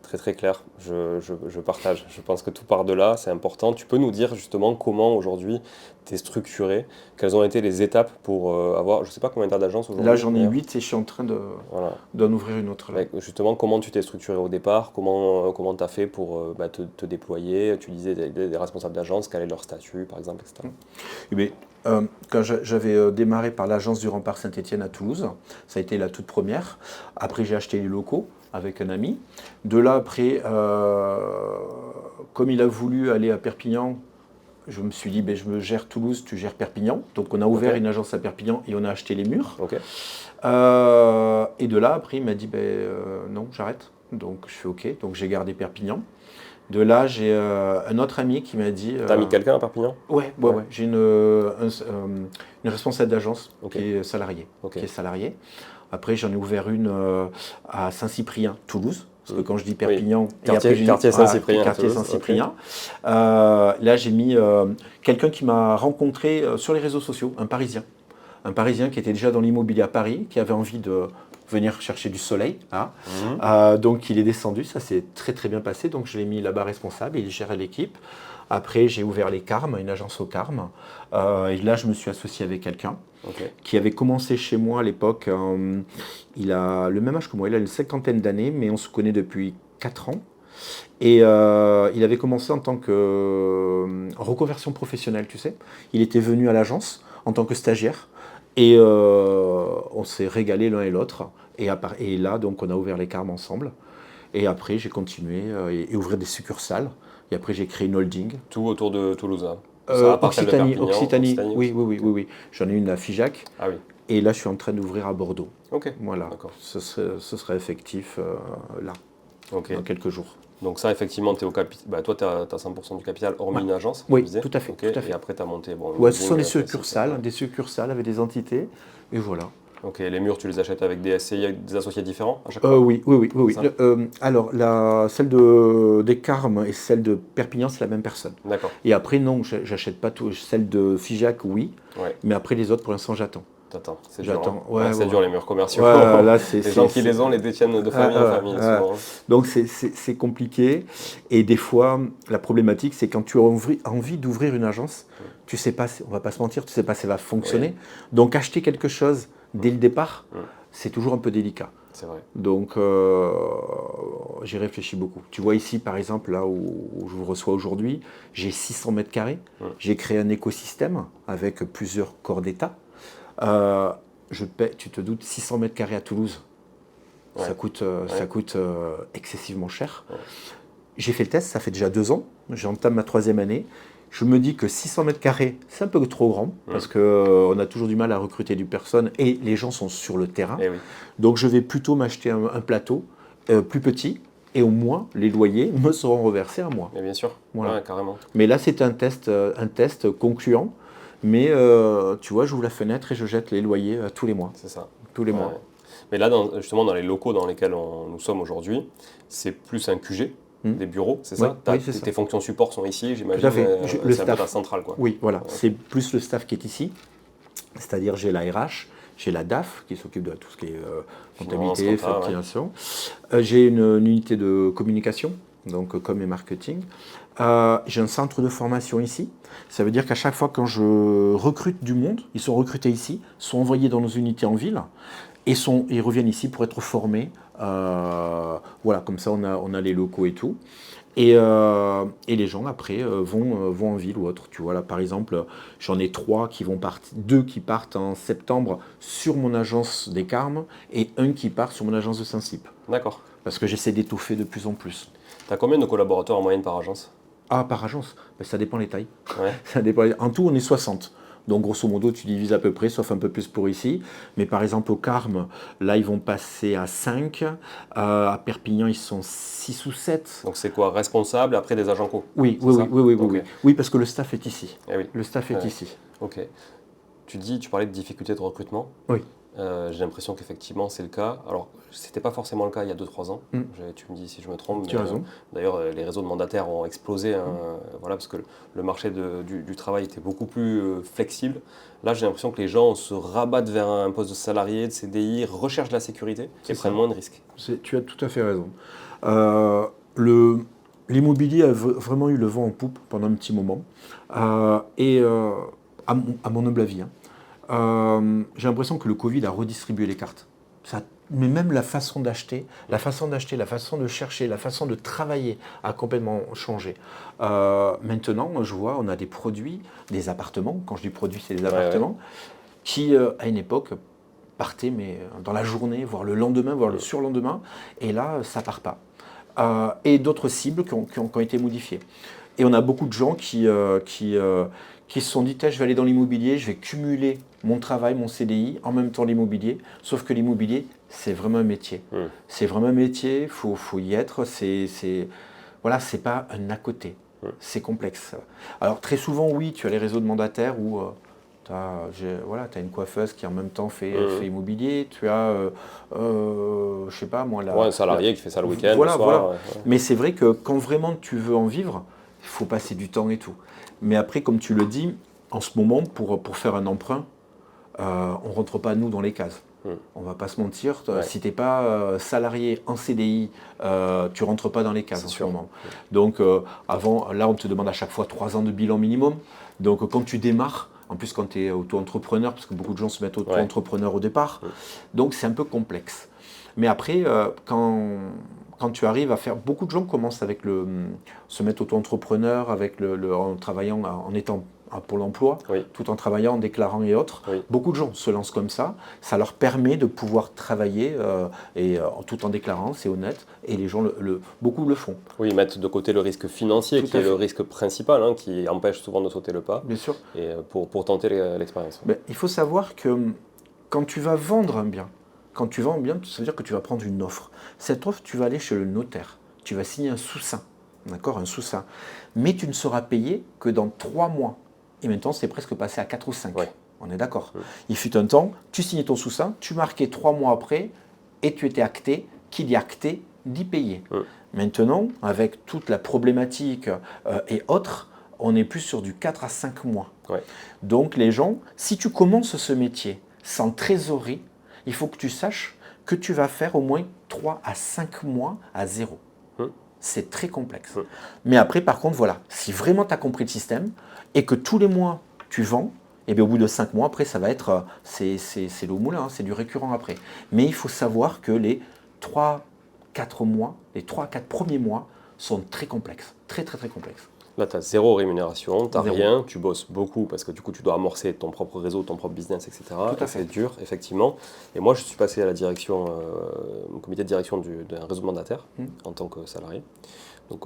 Très très clair, je partage. Je pense que tout part de là, c'est important. Tu peux nous dire justement comment aujourd'hui tu es structuré, quelles ont été les étapes pour avoir, je ne sais pas combien d'agences aujourd'hui. Là j'en ai 8 et je suis en train d'en ouvrir une autre. Là. Justement, comment tu t'es structuré au départ, comment tu as fait pour te déployer, tu disais des responsables d'agence, quel est leur statut par exemple, etc. Quand j'avais démarré par l'agence du Rempart Saint-Étienne à Toulouse, ça a été la toute première. Après, j'ai acheté les locaux avec un ami. De là, après, comme il a voulu aller à Perpignan, je me suis dit, je me gère Toulouse, tu gères Perpignan. Donc, on a ouvert une agence à Perpignan et on a acheté les murs. Et de là, après, il m'a dit, non, j'arrête. Donc, je fais OK. Donc, j'ai gardé Perpignan. De là, j'ai un autre ami qui m'a dit... T'as mis quelqu'un à Perpignan ? Ouais. J'ai une responsable d'agence qui est salariée. Après, j'en ai ouvert une à Saint-Cyprien, Toulouse. Parce que quand je dis Perpignan... Quartier Saint-Cyprien. Quartier Saint-Cyprien. Là, j'ai mis quelqu'un qui m'a rencontré sur les réseaux sociaux, un Parisien. Un Parisien qui était déjà dans l'immobilier à Paris, qui avait envie de venir chercher du soleil. Donc il est descendu, ça s'est très très bien passé. Donc je l'ai mis là-bas responsable, il gérait l'équipe. Après j'ai ouvert les Carmes, une agence au Carmes. Et là je me suis associé avec quelqu'un qui avait commencé chez moi à l'époque. Il a le même âge que moi, il a une 50aine d'années, mais on se connaît depuis 4 ans. Et il avait commencé en tant que reconversion professionnelle, tu sais. Il était venu à l'agence en tant que stagiaire. Et on s'est régalé l'un et l'autre. Et là, donc, on a ouvert les Carmes ensemble. Et après, j'ai continué et ouvrir des succursales. Et après, j'ai créé une holding. Tout autour de Toulouse, hein. Occitanie. Oui. J'en ai une à Figeac. Ah oui. Et là, je suis en train d'ouvrir à Bordeaux. Ok. Voilà. Ce sera effectif là, dans quelques jours. Donc ça, effectivement, tu es au capital. Toi, tu as 100% du capital, hormis une agence. Oui, tout à fait. Et après, tu as monté... ce sont des succursales avec des entités. Et voilà. Ok, les murs, tu les achètes avec des SCI, avec des associés différents à chaque fois ? Oui. Alors, celle des Carmes et celle de Perpignan, c'est la même personne. D'accord. Et après, non, j'achète pas tout. Celle de Figeac, oui. Mais après, les autres, pour l'instant, j'attends. T'attends, c'est dur. C'est dur les murs commerciaux. Là, les gens qui les ont les détiennent de famille en famille. Souvent. Donc c'est compliqué. Et des fois, la problématique, c'est quand tu as envie d'ouvrir une agence, tu sais pas, on va pas se mentir, tu sais pas si ça va fonctionner. Donc acheter quelque chose dès le départ, c'est toujours un peu délicat. C'est vrai. Donc j'y réfléchis beaucoup. Tu vois ici, par exemple, là où je vous reçois aujourd'hui, j'ai 600 mètres carrés. J'ai créé un écosystème avec plusieurs corps d'État. Je paie, tu te doutes, 600 mètres carrés à Toulouse. Ça coûte excessivement cher. J'ai fait le test, ça fait déjà 2 ans. J'entame ma 3e année. Je me dis que 600 mètres carrés, c'est un peu trop grand parce qu'on a toujours du mal à recruter du personne et les gens sont sur le terrain. Donc je vais plutôt m'acheter un plateau plus petit et au moins les loyers me seront reversés à moi. Mais bien sûr, carrément. Mais là, c'est un test concluant. Mais tu vois, j'ouvre la fenêtre et je jette les loyers tous les mois. C'est ça. Tous les mois. Mais là, justement, dans les locaux dans lesquels nous sommes aujourd'hui, c'est plus un QG, des bureaux, c'est ça ? Oui, c'est ça. Tes fonctions support sont ici, j'imagine. C'est un peu ta centrale, quoi. Oui, voilà. C'est plus le staff qui est ici. C'est-à-dire, j'ai la RH, j'ai la DAF qui s'occupe de tout ce qui est comptabilité, facturation. J'ai une unité de communication, donc com et marketing. J'ai un centre de formation ici. Ça veut dire qu'à chaque fois quand je recrute du monde, ils sont recrutés ici, sont envoyés dans nos unités en ville et ils reviennent ici pour être formés. Voilà, comme ça on a les locaux et tout. Et les gens après vont en ville ou autre. Tu vois là par exemple, j'en ai 3 qui vont partir, 2 qui partent en septembre sur mon agence des Carmes et 1 qui part sur mon agence de Saint-Cyp. D'accord. Parce que j'essaie d'étoffer de plus en plus. Tu as combien de collaborateurs en moyenne par agence ? Par agence, ça dépend les tailles. Ça dépend. En tout, on est 60. Donc grosso modo, tu divises à peu près, sauf un peu plus pour ici. Mais par exemple, au Carme, là, ils vont passer à 5. À Perpignan, ils sont 6 ou 7. Donc c'est quoi? Responsable après des agents co? Oui, c'est oui, ça oui, oui, oui, Ok. oui. Oui, parce que le staff est ici. Eh oui. Le staff est Ouais. ici. Ok. Tu parlais de difficultés de recrutement. Oui. J'ai l'impression qu'effectivement c'est le cas. Alors, c'était pas forcément le cas il y a 2-3 ans. Tu me dis si je me trompe. Tu as raison. D'ailleurs, les réseaux de mandataires ont explosé, hein, voilà, parce que le marché du travail était beaucoup plus flexible. Là, j'ai l'impression que les gens se rabattent vers un poste de salarié, de CDI, recherchent la sécurité et prennent moins de risques. Tu as tout à fait raison. L'immobilier a vraiment eu le vent en poupe pendant un petit moment. À mon humble avis, j'ai l'impression que le Covid a redistribué les cartes. Mais même la façon d'acheter, la façon de chercher, la façon de travailler a complètement changé. Maintenant, je vois, on a des produits, des appartements, quand je dis produits, c'est des appartements, qui, à une époque, partaient mais dans la journée, voire le lendemain, voire le surlendemain, et là, ça part pas. Et d'autres cibles qui ont été modifiées. Et on a beaucoup de gens qui se sont dit, je vais aller dans l'immobilier, je vais cumuler mon travail, mon CDI, en même temps l'immobilier. Sauf que l'immobilier, c'est vraiment un métier. C'est vraiment un métier, il faut y être. Voilà, c'est pas un à côté. C'est complexe. Alors très souvent, oui, tu as les réseaux de mandataires où tu as une coiffeuse qui en même temps fait immobilier. Tu as, je sais pas moi, un salarié qui fait ça le week-end, voilà, le soir. Voilà. Mais c'est vrai que quand vraiment tu veux en vivre, il faut passer du temps et tout. Mais après, comme tu le dis, en ce moment, pour faire un emprunt, on ne rentre pas, nous, dans les cases. On ne va pas se mentir. Si tu n'es pas salarié en CDI, tu ne rentres pas dans les cases en ce moment. Donc, avant, là, on te demande à chaque fois 3 ans de bilan minimum. Donc, quand tu démarres, en plus quand tu es auto-entrepreneur, parce que beaucoup de gens se mettent auto-entrepreneur au départ, donc c'est un peu complexe. Mais après, quand tu arrives à faire... Beaucoup de gens commencent avec se mettre auto-entrepreneur en travaillant, en étant à Pôle emploi, tout en travaillant, en déclarant et autres. Beaucoup de gens se lancent comme ça. Ça leur permet de pouvoir travailler tout en déclarant, c'est honnête. Et les gens, beaucoup le font. Oui, mettre de côté le risque financier, qui est le risque principal, qui empêche souvent de sauter le pas. Bien sûr. Et pour tenter l'expérience. Mais il faut savoir que quand tu vas vendre un bien, ça veut dire que tu vas prendre une offre. Cette offre, tu vas aller chez le notaire. Tu vas signer un sous-seing. D'accord, un sous-seing. Mais tu ne seras payé que dans 3 mois. Et maintenant, c'est presque passé à 4 ou 5. On est d'accord. Il fut un temps, tu signais ton sous-seing, tu marquais 3 mois après, et tu étais acté. Qui dit acté, dit payé. Maintenant, avec toute la problématique et autres, on est plus sur du 4 à 5 mois. Donc les gens, si tu commences ce métier sans trésorerie, il faut que tu saches que tu vas faire au moins 3 à 5 mois à zéro. C'est très complexe. Mais après, par contre, voilà, si vraiment tu as compris le système et que tous les mois tu vends, et bien au bout de 5 mois, après, ça va être, c'est le moulin, c'est du récurrent après. Mais il faut savoir que les 3-4 mois, les 3-4 premiers mois sont très complexes, très très très complexes. Là, tu as zéro rémunération, tu n'as rien, tu bosses beaucoup parce que du coup, tu dois amorcer ton propre réseau, ton propre business, etc. C'est dur, effectivement. Et moi, je suis passé à la direction, au comité de direction d'un réseau de mandataires en tant que salarié. Donc,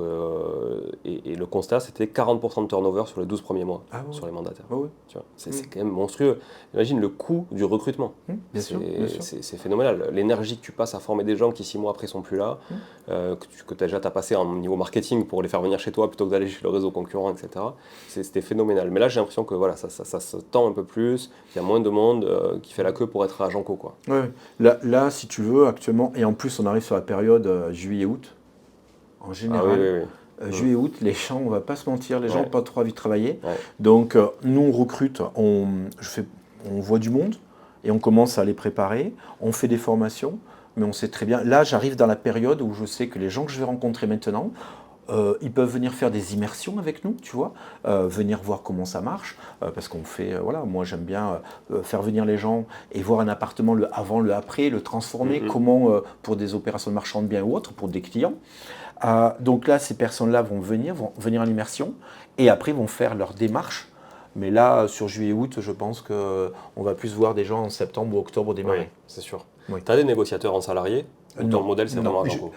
et le constat, c'était 40% de turnover sur les 12 premiers mois sur les mandataires. Tu vois, c'est quand même monstrueux. Imagine le coût du recrutement. C'est phénoménal. L'énergie que tu passes à former des gens qui 6 mois après sont plus là, que tu as déjà passé en niveau marketing pour les faire venir chez toi plutôt que d'aller chez le réseau concurrent, etc. C'était phénoménal. Mais là, j'ai l'impression que voilà, ça se tend un peu plus, il y a moins de monde qui fait la queue pour être agent co, quoi. Là, si tu veux, actuellement, et en plus, on arrive sur la période juillet-aout. En général, juillet-août, les gens, on ne va pas se mentir, les gens n'ont pas trop envie de travailler. Donc, nous, on recrute, on voit du monde et on commence à les préparer. On fait des formations, mais on sait très bien. Là, j'arrive dans la période où je sais que les gens que je vais rencontrer maintenant, ils peuvent venir faire des immersions avec nous, tu vois, venir voir comment ça marche, parce qu'on fait, moi j'aime bien faire venir les gens et voir un appartement, le avant, le après, le transformer, comment, pour des opérations de marchand de biens ou autres, pour des clients. Donc là, ces personnes-là vont venir en immersion et après vont faire leur démarche. Mais là, sur juillet-août, je pense qu'on va plus voir des gens en septembre ou octobre démarrer. Oui, c'est sûr. Tu as des négociateurs en salarié Ton modèle, c'est vraiment Agenco.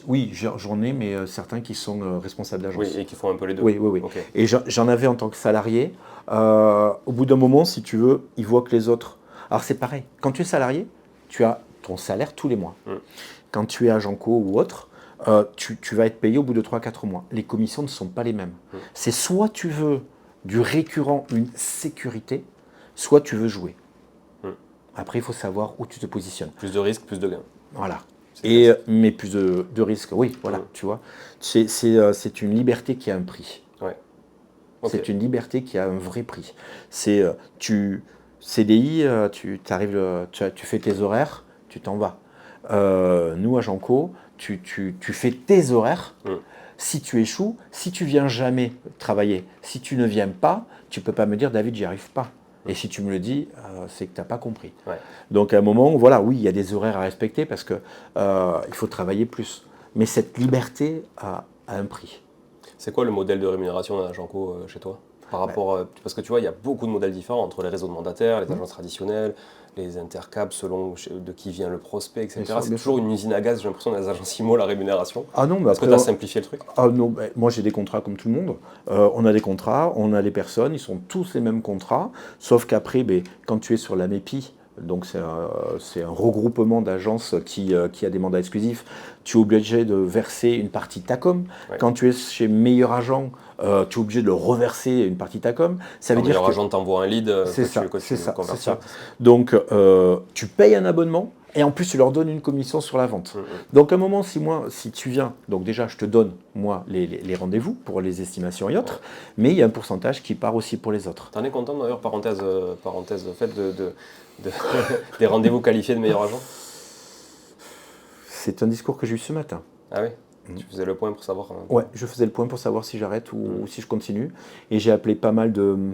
Oui, j'en ai, mais certains qui sont responsables d'agence. Oui, et qui font un peu les deux. Oui. Okay. Et j'en avais en tant que salarié. Au bout d'un moment, si tu veux, ils voient que les autres... Alors c'est pareil, quand tu es salarié, tu as ton salaire tous les mois. Quand tu es Agenco ou autre, tu vas être payé au bout de 3-4 mois. Les commissions ne sont pas les mêmes. C'est soit tu veux du récurrent, une sécurité, soit tu veux jouer. Après, il faut savoir où tu te positionnes. Plus de risques, plus de gains. Voilà. Mais plus de risques, oui, voilà, tu vois. C'est une liberté qui a un prix. Ouais. Okay. C'est une liberté qui a un vrai prix. C'est CDI, tu fais tes horaires, tu t'en vas. Nous, à Agenco, tu fais tes horaires. Si tu échoues, si tu viens jamais travailler, si tu ne viens pas, tu ne peux pas me dire « David, j'y arrive pas ». Et si tu me le dis, c'est que tu n'as pas compris. Ouais. Donc à un moment, voilà, oui, il y a des horaires à respecter parce qu'il faut travailler plus. Mais cette liberté a un prix. C'est quoi le modèle de rémunération d'un Agenco chez toi par rapport, parce que tu vois, il y a beaucoup de modèles différents entre les réseaux de mandataires, les agences traditionnelles, les intercaps selon de qui vient le prospect, etc. C'est toujours une usine à gaz, j'ai l'impression, dans les agences IMO, la rémunération. Ah non, Est-ce que tu as simplifié le truc? Ah non, moi j'ai des contrats comme tout le monde. On a des contrats, on a les personnes, ils sont tous les mêmes contrats, sauf qu'après, quand tu es sur la MEPI, donc c'est un regroupement d'agences qui a des mandats exclusifs, tu es obligé de verser une partie TACOM. Ouais. Quand tu es chez Meilleur Agent, tu es obligé de le reverser une partie TACOM. Ça veut dire Meilleur Agent t'envoie un lead. C'est ça. Donc tu payes un abonnement et en plus tu leur donnes une commission sur la vente. Donc à un moment, si tu viens, donc déjà je te donne moi les rendez-vous pour les estimations et autres, mais il y a un pourcentage qui part aussi pour les autres. T'en es content d'ailleurs, parenthèse fait des rendez-vous qualifiés de Meilleur Agent? C'est un discours que j'ai eu ce matin. Ah oui? Tu faisais le point pour savoir. Ouais, je faisais le point pour savoir si j'arrête ou si je continue. Et j'ai appelé pas mal de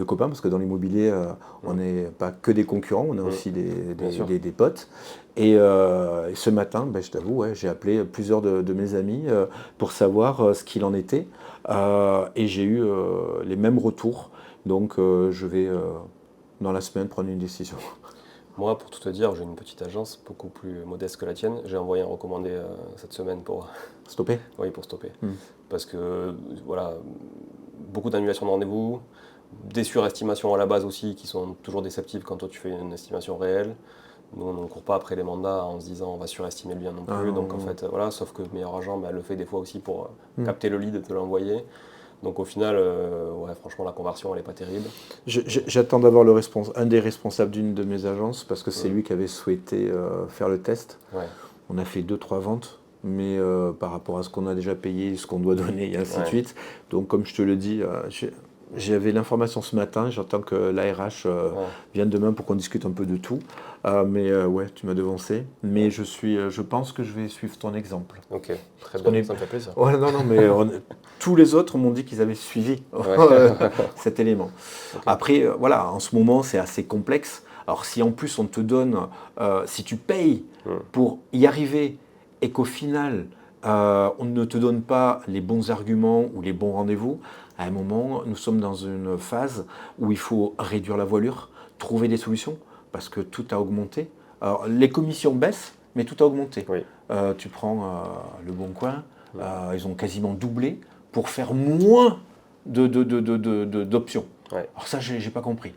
copains, parce que dans l'immobilier, on n'est pas que des concurrents, on a aussi des potes. Et ce matin, je t'avoue, j'ai appelé plusieurs de mes amis pour savoir ce qu'il en était. Et j'ai eu les mêmes retours. Donc je vais, dans la semaine, prendre une décision. Moi, pour tout te dire, j'ai une petite agence beaucoup plus modeste que la tienne. J'ai envoyé un recommandé cette semaine pour... Stopper? Oui, pour stopper. Parce que, voilà, beaucoup d'annulations de rendez-vous, des surestimations à la base aussi qui sont toujours déceptives quand toi tu fais une estimation réelle. Nous, on ne court pas après les mandats en se disant on va surestimer le bien non plus. Donc en fait, voilà, sauf que Meilleur Agent le fait des fois aussi pour capter le lead et te l'envoyer. Donc au final, franchement, la conversion, elle n'est pas terrible. J'attends d'avoir un des responsables d'une de mes agences, parce que c'est lui qui avait souhaité faire le test. Ouais. On a fait 2-3 ventes, mais par rapport à ce qu'on a déjà payé, ce qu'on doit donner, et ainsi de suite. Donc comme je te le dis, j'avais l'information ce matin, j'attends que l'ARH vienne demain pour qu'on discute un peu de tout. Mais tu m'as devancé. Mais je pense que je vais suivre ton exemple. Ok, très bien, ça me fait plaisir. Ouais, non, mais tous les autres m'ont dit qu'ils avaient suivi cet élément. Okay. Après, voilà, en ce moment, c'est assez complexe. Alors si en plus on te donne, si tu payes pour y arriver et qu'au final, on ne te donne pas les bons arguments ou les bons rendez-vous, à un moment, nous sommes dans une phase où il faut réduire la voilure, trouver des solutions, parce que tout a augmenté. Alors, les commissions baissent, mais tout a augmenté. Oui. Tu prends Le Bon Coin, ils ont quasiment doublé pour faire moins d'options. Ouais. Alors ça, j'ai pas compris.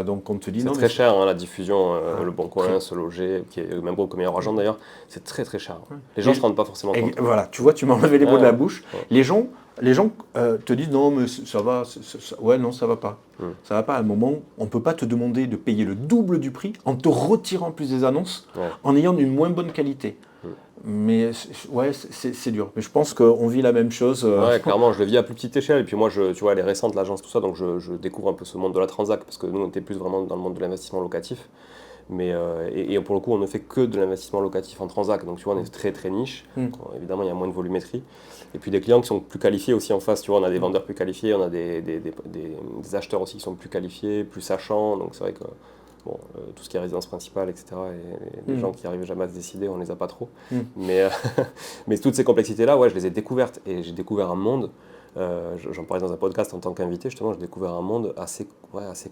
Donc on te dit non. C'est très cher la diffusion, Le Bon Coin, Se Loger, qui est le même groupe que Meilleur Agent d'ailleurs. C'est très très cher. Les gens ne se rendent pas forcément compte. Voilà, tu vois, tu m'as enlevé les mots de la bouche. Les gens te disent non, mais ça va. Ouais, non, ça va pas. Ça va pas. À un moment, on peut pas te demander de payer le double du prix en te retirant plus des annonces, en ayant une moins bonne qualité. Mais c'est dur. Mais je pense qu'on vit la même chose. Ouais, clairement, je le vis à plus petite échelle. Et puis moi, tu vois, elle est récente, l'agence, tout ça, donc je découvre un peu ce monde de la transac, parce que nous, on était plus vraiment dans le monde de l'investissement locatif. Mais, et pour le coup, on ne fait que de l'investissement locatif en transac. Donc tu vois, on est très très niche. Évidemment, il y a moins de volumétrie. Et puis des clients qui sont plus qualifiés aussi en face. Tu vois, on a des vendeurs plus qualifiés, on a des acheteurs aussi qui sont plus qualifiés, plus sachants. Donc c'est vrai que bon, tout ce qui est résidence principale, etc., et les gens qui n'arrivent jamais à se décider, on ne les a pas trop. Mais toutes ces complexités-là, je les ai découvertes. Et j'ai découvert un monde j'en parlais dans un podcast en tant qu'invité, justement, j'ai découvert un monde assez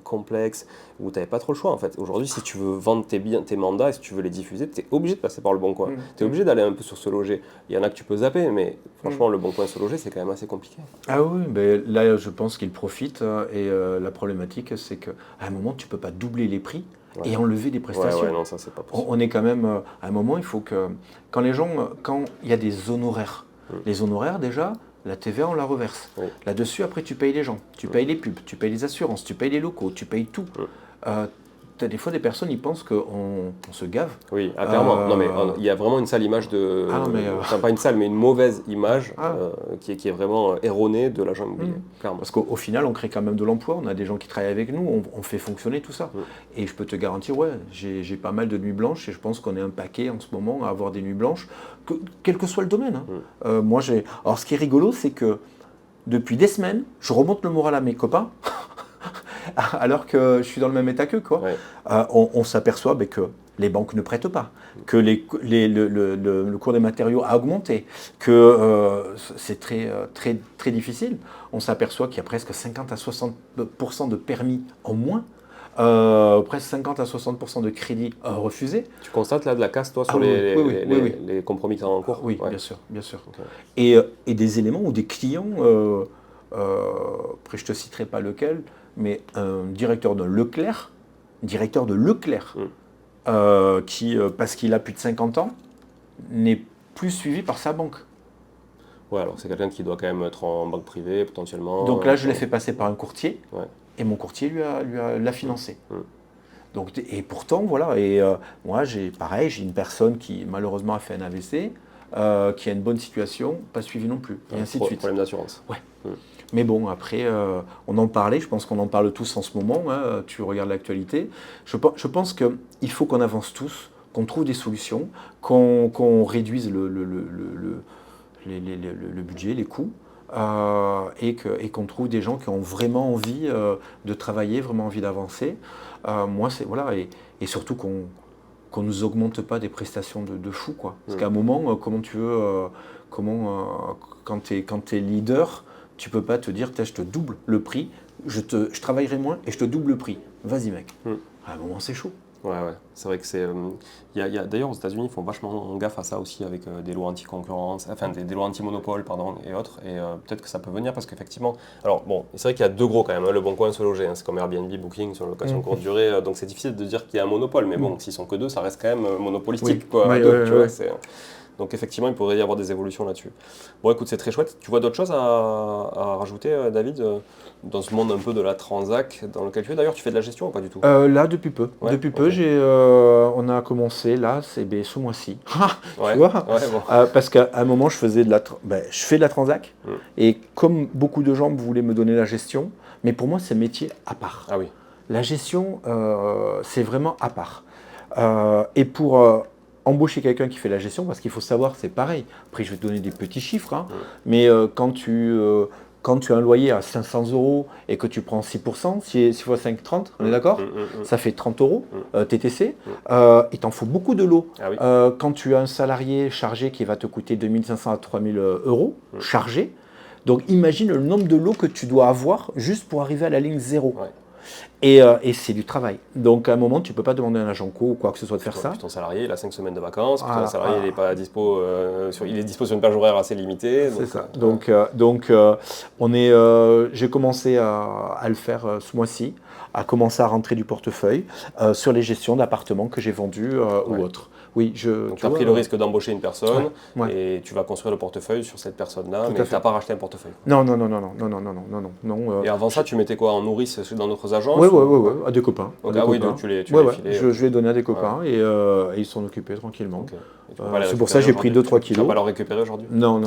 complexe, où tu n'avais pas trop le choix en fait. Aujourd'hui, si tu veux vendre tes biens, tes mandats, et si tu veux les diffuser, tu es obligé de passer par Le Bon Coin. Tu es obligé d'aller un peu sur Se Loger. Il y en a que tu peux zapper, mais franchement, Le Bon Coin, Se Loger, c'est quand même assez compliqué. Ah oui, ben là je pense qu'ils profitent et la problématique c'est qu'à un moment tu ne peux pas doubler les prix et enlever des prestations. Ouais, non, ça c'est pas possible. On est quand même, à un moment il faut que, quand il y a des honoraires, les honoraires déjà, la TVA on la reverse. Là-dessus après tu payes les gens, tu payes les pubs, tu payes les assurances, tu payes les locaux, tu payes tout. T'as des fois des personnes, ils pensent qu'on se gave. Oui, clairement. Non, mais il y a vraiment une sale image de. Enfin, pas une sale, mais une mauvaise image qui est vraiment erronée de l'agent immobilier, clairement. Parce qu'au final, on crée quand même de l'emploi. On a des gens qui travaillent avec nous, on fait fonctionner tout ça. Et je peux te garantir, j'ai pas mal de nuits blanches et je pense qu'on est un paquet en ce moment à avoir des nuits blanches, quel que soit le domaine. Alors, ce qui est rigolo, c'est que depuis des semaines, je remonte le moral à mes copains. Alors que je suis dans le même état qu'eux. On s'aperçoit que les banques ne prêtent pas, que le cours des matériaux a augmenté, que c'est très difficile. On s'aperçoit qu'il y a presque 50 à 60% de permis en moins, presque 50 à 60% de crédits refusés. Tu constates là de la casse, toi, sur les compromis qui sont en cours? Oui, bien sûr. Okay. Et des éléments ou des clients, après je ne te citerai pas lequel, mais un directeur de Leclerc, qui, parce qu'il a plus de 50 ans, n'est plus suivi par sa banque. Ouais, alors c'est quelqu'un qui doit quand même être en banque privée, potentiellement. Donc là, je l'ai fait passer par un courtier, et mon courtier l'a financé. Donc, et pourtant, voilà, et moi, j'ai une personne qui malheureusement a fait un AVC, qui a une bonne situation, pas suivi non plus, et ainsi de suite. Problème d'assurance. Ouais. Mais bon, après, on en parlait, je pense qu'on en parle tous en ce moment, tu regardes l'actualité. Je pense qu'il faut qu'on avance tous, qu'on trouve des solutions, qu'on réduise le budget, les coûts, et qu'on trouve des gens qui ont vraiment envie de travailler, vraiment envie d'avancer. Moi, c'est voilà, et surtout qu'on ne nous augmente pas des prestations de fou, quoi. Parce qu'à un moment, comment tu veux, quand tu es leader, tu peux pas te dire, je te double le prix, je travaillerai moins et je te double le prix. Vas-y mec. À un moment c'est chaud. Ouais, c'est vrai que c'est. D'ailleurs aux États-Unis ils font vachement gaffe à ça aussi avec des lois anti-concurrence, enfin des lois anti-monopole et autres. Et peut-être que ça peut venir parce qu'effectivement. Alors bon, c'est vrai qu'il y a deux gros quand même, Le Bon Coin, Se Loger, c'est comme Airbnb, Booking sur la location courte durée, donc c'est difficile de dire qu'il y a un monopole, mais bon, s'ils sont que deux, ça reste quand même monopolistique. Quoi, tu vois, donc effectivement, il pourrait y avoir des évolutions là-dessus. Bon, écoute, c'est très chouette. Tu vois d'autres choses à rajouter, David, dans ce monde un peu de la transac dans lequel tu es? D'ailleurs, tu fais de la gestion ou pas du tout? Là, depuis peu. On a commencé, là, c'est ce mois-ci. Tu vois parce qu'à un moment, je fais de la transac. Et comme beaucoup de gens voulaient me donner la gestion, mais pour moi, c'est un métier à part. Ah oui. La gestion, c'est vraiment à part. Et pour embaucher quelqu'un qui fait la gestion, parce qu'il faut savoir, c'est pareil. Après, je vais te donner des petits chiffres, mais quand tu as un loyer à 500 € et que tu prends 6%, 6 fois 5, 30, on est d'accord? Ça fait 30 € TTC. Il t'en faut beaucoup de lots. Ah oui. Quand tu as un salarié chargé qui va te coûter 2500 à 3000 € chargé, donc imagine le nombre de lots que tu dois avoir juste pour arriver à la ligne 0. Ouais. Et c'est du travail. Donc à un moment, tu ne peux pas demander à un agent co ou quoi que ce soit de faire ça. Puis ton salarié, il a 5 semaines de vacances. Ton salarié, il est pas dispo. Il est dispo sur une plage horaire assez limitée. C'est ça. Donc j'ai commencé à le faire ce mois-ci, à commencer à rentrer du portefeuille sur les gestions d'appartements que j'ai vendus ou autres. Oui, donc tu as pris le risque d'embaucher une personne et tu vas construire le portefeuille sur cette personne-là, mais tu n'as pas racheté un portefeuille. Non. Et avant ça, tu mettais quoi en nourrice dans d'autres agences? Oui, à des copains. Donc tu les filais. Je l'ai donné à des copains et ils s'en occupaient tranquillement. C'est pour ça que j'ai pris 2-3 kilos. Tu vas pas leur récupérer aujourd'hui? Non.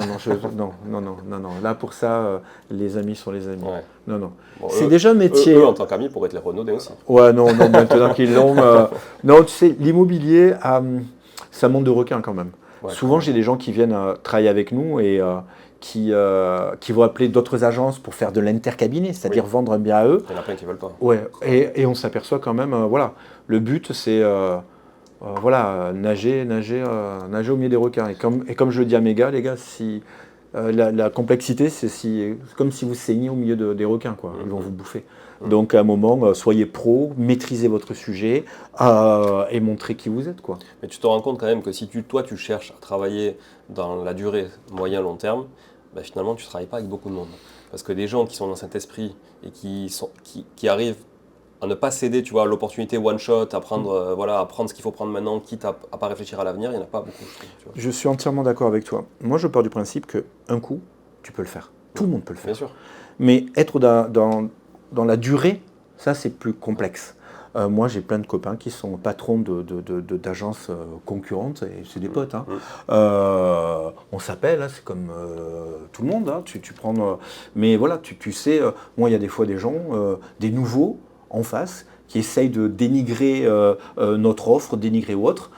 Là pour ça, les amis sont les amis. Non. Bon, c'est déjà un métier. Eux, en tant qu'amis, pourraient te les renauder aussi. Ouais, non, maintenant qu'ils l'ont. Non, tu sais, l'immobilier, c'est un monde de requins quand même. Souvent, j'ai des gens qui viennent travailler avec nous et qui vont appeler d'autres agences pour faire de l'intercabinet, c'est-à-dire vendre un bien à eux. Il y en a plein qui ne veulent pas. Ouais, et on s'aperçoit quand même, le but c'est nager au milieu des requins. Et comme je le dis à mes gars, les gars, si La complexité, c'est comme si vous saignez au milieu des requins, quoi. Ils vont vous bouffer. Donc à un moment, soyez pro, maîtrisez votre sujet et montrez qui vous êtes, quoi. Mais tu te rends compte quand même que si toi tu cherches à travailler dans la durée moyen-long terme, bah, finalement tu ne travailles pas avec beaucoup de monde. Parce que des gens qui sont dans cet esprit et qui arrivent à ne pas céder, tu vois, à l'opportunité one shot, à prendre, à prendre ce qu'il faut prendre maintenant, quitte à pas réfléchir à l'avenir, il n'y en a pas beaucoup. Tu vois. Je suis entièrement d'accord avec toi. Moi, je pars du principe qu'un coup, tu peux le faire. Tout le monde peut le faire. Bien sûr. Mais être dans la durée, ça, c'est plus complexe. Moi, j'ai plein de copains qui sont patrons d'agences concurrentes, et c'est des potes. Hein. On s'appelle, hein, c'est comme tout le monde. Hein. Tu prends, mais voilà, tu sais, moi, il y a des fois des gens, des nouveaux en face, qui essayent de dénigrer notre offre, dénigrer ou autre.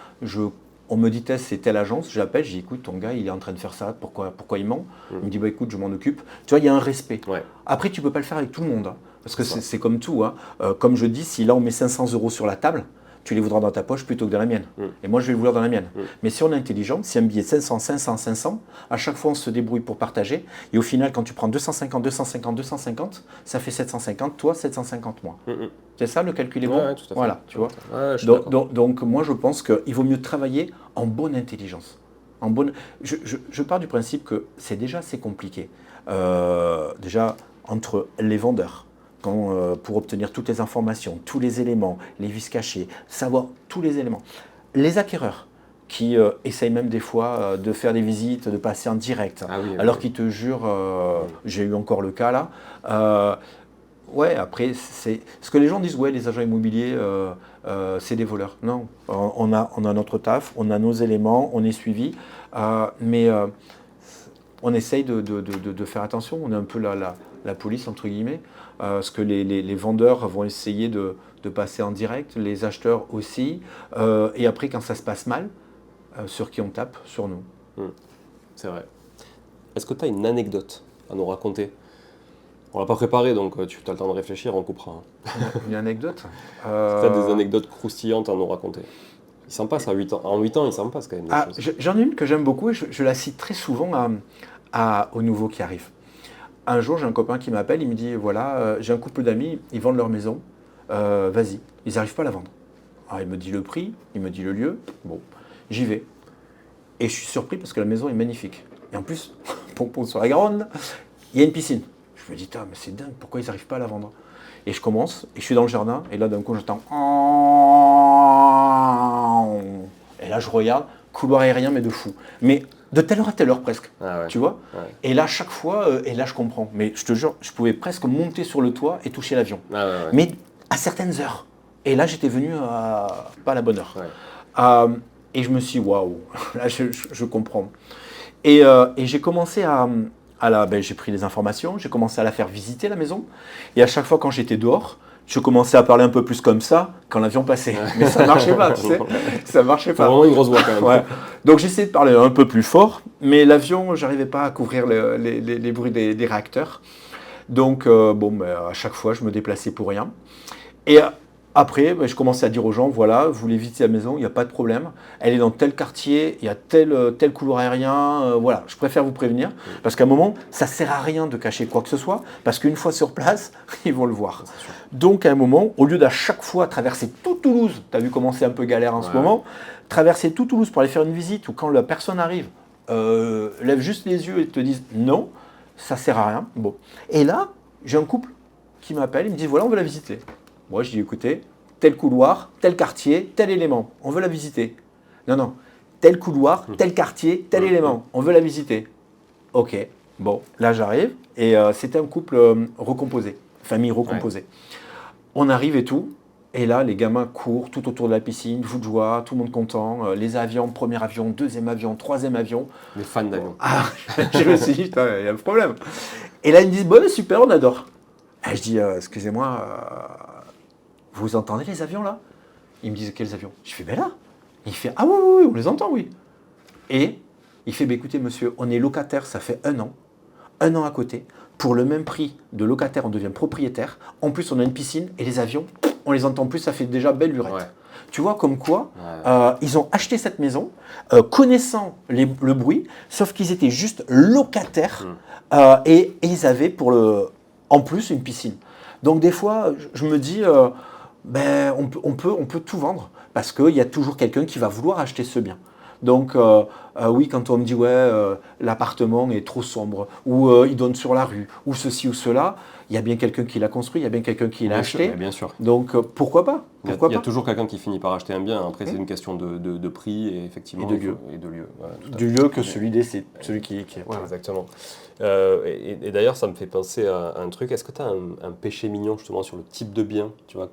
On me dit, c'est telle agence, j'appelle, je dis, écoute, ton gars, il est en train de faire ça, pourquoi il ment? Il me dit, bah écoute, je m'en occupe. Tu vois, il y a un respect. Ouais. Après, tu ne peux pas le faire avec tout le monde, hein, parce que c'est comme tout. Hein. Comme je dis, si là, on met 500 € sur la table, tu les voudras dans ta poche plutôt que dans la mienne. Et moi, je vais les vouloir dans la mienne. Mais si on est intelligent, si un billet 500, 500, 500, à chaque fois, on se débrouille pour partager. Et au final, quand tu prends 250, 250, 250, ça fait 750, toi, 750 moi. C'est ça, le calcul est bon? Ouais, tout à fait. Voilà, tu vois. Ouais, donc, moi, je pense qu'il vaut mieux travailler en bonne intelligence. Je pars du principe que c'est déjà assez compliqué. Déjà, entre les vendeurs, pour obtenir toutes les informations, tous les éléments, les vis cachés, savoir tous les éléments. Les acquéreurs qui essayent même des fois de faire des visites, de passer en direct, alors qu'ils te jurent, j'ai eu encore le cas là, ouais, après, ce que les gens disent, ouais, les agents immobiliers, c'est des voleurs. Non, on a notre taf, on a nos éléments, on est suivi, mais on essaye de faire attention. On est un peu la police, entre guillemets, parce que les vendeurs vont essayer de passer en direct, les acheteurs aussi, et après, quand ça se passe mal, sur qui on tape? Sur nous. C'est vrai. Est-ce que tu as une anecdote à nous raconter? On l'a pas préparé, donc tu as le temps de réfléchir, on coupera. Une anecdote Si tu as des anecdotes croustillantes à nous raconter. Il s'en passe à 8 ans. En 8 ans, il s'en passe quand même des choses. J'en ai une que j'aime beaucoup et je la cite très souvent aux nouveaux qui arrivent. Un jour, j'ai un copain qui m'appelle, il me dit, voilà, j'ai un couple d'amis, ils vendent leur maison, vas-y, ils n'arrivent pas à la vendre. Alors, il me dit le prix, il me dit le lieu, bon, j'y vais. Et je suis surpris parce que la maison est magnifique. Et en plus, pompon sur la Garonne, il y a une piscine. Je me dis, mais c'est dingue, pourquoi ils n'arrivent pas à la vendre? Et je commence, et je suis dans le jardin, et là d'un coup j'entends. Et là je regarde, couloir aérien, mais de fou. Mais de telle heure à telle heure presque, tu vois. Et là chaque fois, et là je comprends. Mais je te jure, je pouvais presque monter sur le toit et toucher l'avion. Mais à certaines heures. Et là j'étais venu pas à la bonne heure. Et je me suis dit, waouh, là je comprends. Et j'ai commencé j'ai pris les informations, j'ai commencé à la faire visiter la maison. Et à chaque fois quand j'étais dehors, je commençais à parler un peu plus comme ça quand l'avion passait. Mais ça ne marchait pas, tu sais. Ça ne marchait pas. C'est vraiment une grosse voix quand même. Donc j'essayais de parler un peu plus fort, mais l'avion, je n'arrivais pas à couvrir les bruits des réacteurs. Donc à chaque fois, je me déplaçais pour rien. Et après, je commençais à dire aux gens, voilà, vous voulez visiter la maison, il n'y a pas de problème. Elle est dans tel quartier, il y a tel couloir aérien. Voilà, je préfère vous prévenir. Parce qu'à un moment, ça ne sert à rien de cacher quoi que ce soit. Parce qu'une fois sur place, ils vont le voir. Donc à un moment, au lieu d'à chaque fois traverser tout Toulouse, tu as vu comment c'est un peu galère en ce moment, traverser tout Toulouse pour aller faire une visite, ou quand la personne arrive, lève juste les yeux et te disent non, ça ne sert à rien. Bon. Et là, j'ai un couple qui m'appelle, il me dit, voilà, on veut la visiter. Moi, je dis, écoutez, tel couloir, tel quartier, tel élément, on veut la visiter. Non, tel couloir, tel quartier, tel élément, on veut la visiter. Ok, bon, là j'arrive, et c'était un couple recomposé, famille recomposée. On arrive et tout, et là les gamins courent tout autour de la piscine, fou de joie, tout le monde content, les avions, premier avion, deuxième avion, troisième avion. Les fans d'avion. Je me suis dit, putain, il y a un problème. Et là ils me disent, bon, super, on adore. Et je dis, excusez-moi, vous entendez les avions là? Ils me disent, quels avions? Je fais, ben là. Il fait, ah oui, on les entend, oui. Et il fait, ben écoutez monsieur, on est locataire, ça fait 1 an. 1 an à côté. Pour le même prix de locataire, on devient propriétaire. En plus, on a une piscine et les avions, on les entend plus, ça fait déjà belle lurette. Tu vois, comme quoi, ils ont acheté cette maison, connaissant le bruit, sauf qu'ils étaient juste locataires et ils avaient en plus une piscine. Donc des fois, je me dis, on peut tout vendre parce qu'il y a toujours quelqu'un qui va vouloir acheter ce bien. Donc oui, quand on me dit l'appartement est trop sombre, ou il donne sur la rue, ou ceci ou cela, il y a bien quelqu'un qui l'a construit, il y a bien quelqu'un qui l'a acheté. Bien sûr. Donc pourquoi pas? Il y a toujours quelqu'un qui finit par acheter un bien. Après, c'est une question de prix et effectivement et de lieu. Voilà, du lieu que c'est celui qui est. Ouais, exactement. Et d'ailleurs, ça me fait penser à un truc. Est-ce que tu as un péché mignon justement sur le type de bien, tu vois,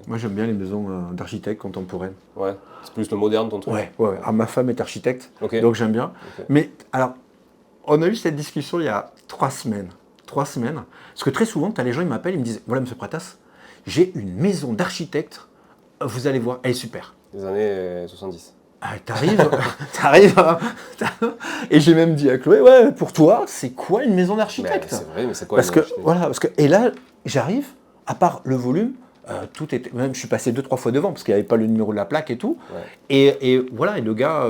Moi, j'aime bien les maisons d'architectes contemporaines. Ouais, c'est plus le moderne ton truc. Ouais. Ah, ma femme est architecte, okay. donc j'aime bien. Okay. Mais alors, on a eu cette discussion il y a 3 semaines. 3 semaines. Parce que très souvent, tu as les gens, ils m'appellent, ils me disent « Voilà, M. Pratas, j'ai une maison d'architecte, vous allez voir, elle est super. » Des années 70. Ah, t'arrives. Et j'ai même dit à Chloé, ouais, pour toi, c'est quoi une maison d'architecte? C'est vrai, mais c'est quoi parce que, voilà, et là, j'arrive, à part le volume, tout était. Même je suis passé 2-3 fois devant parce qu'il n'y avait pas le numéro de la plaque et tout. Ouais. Et voilà, et le gars,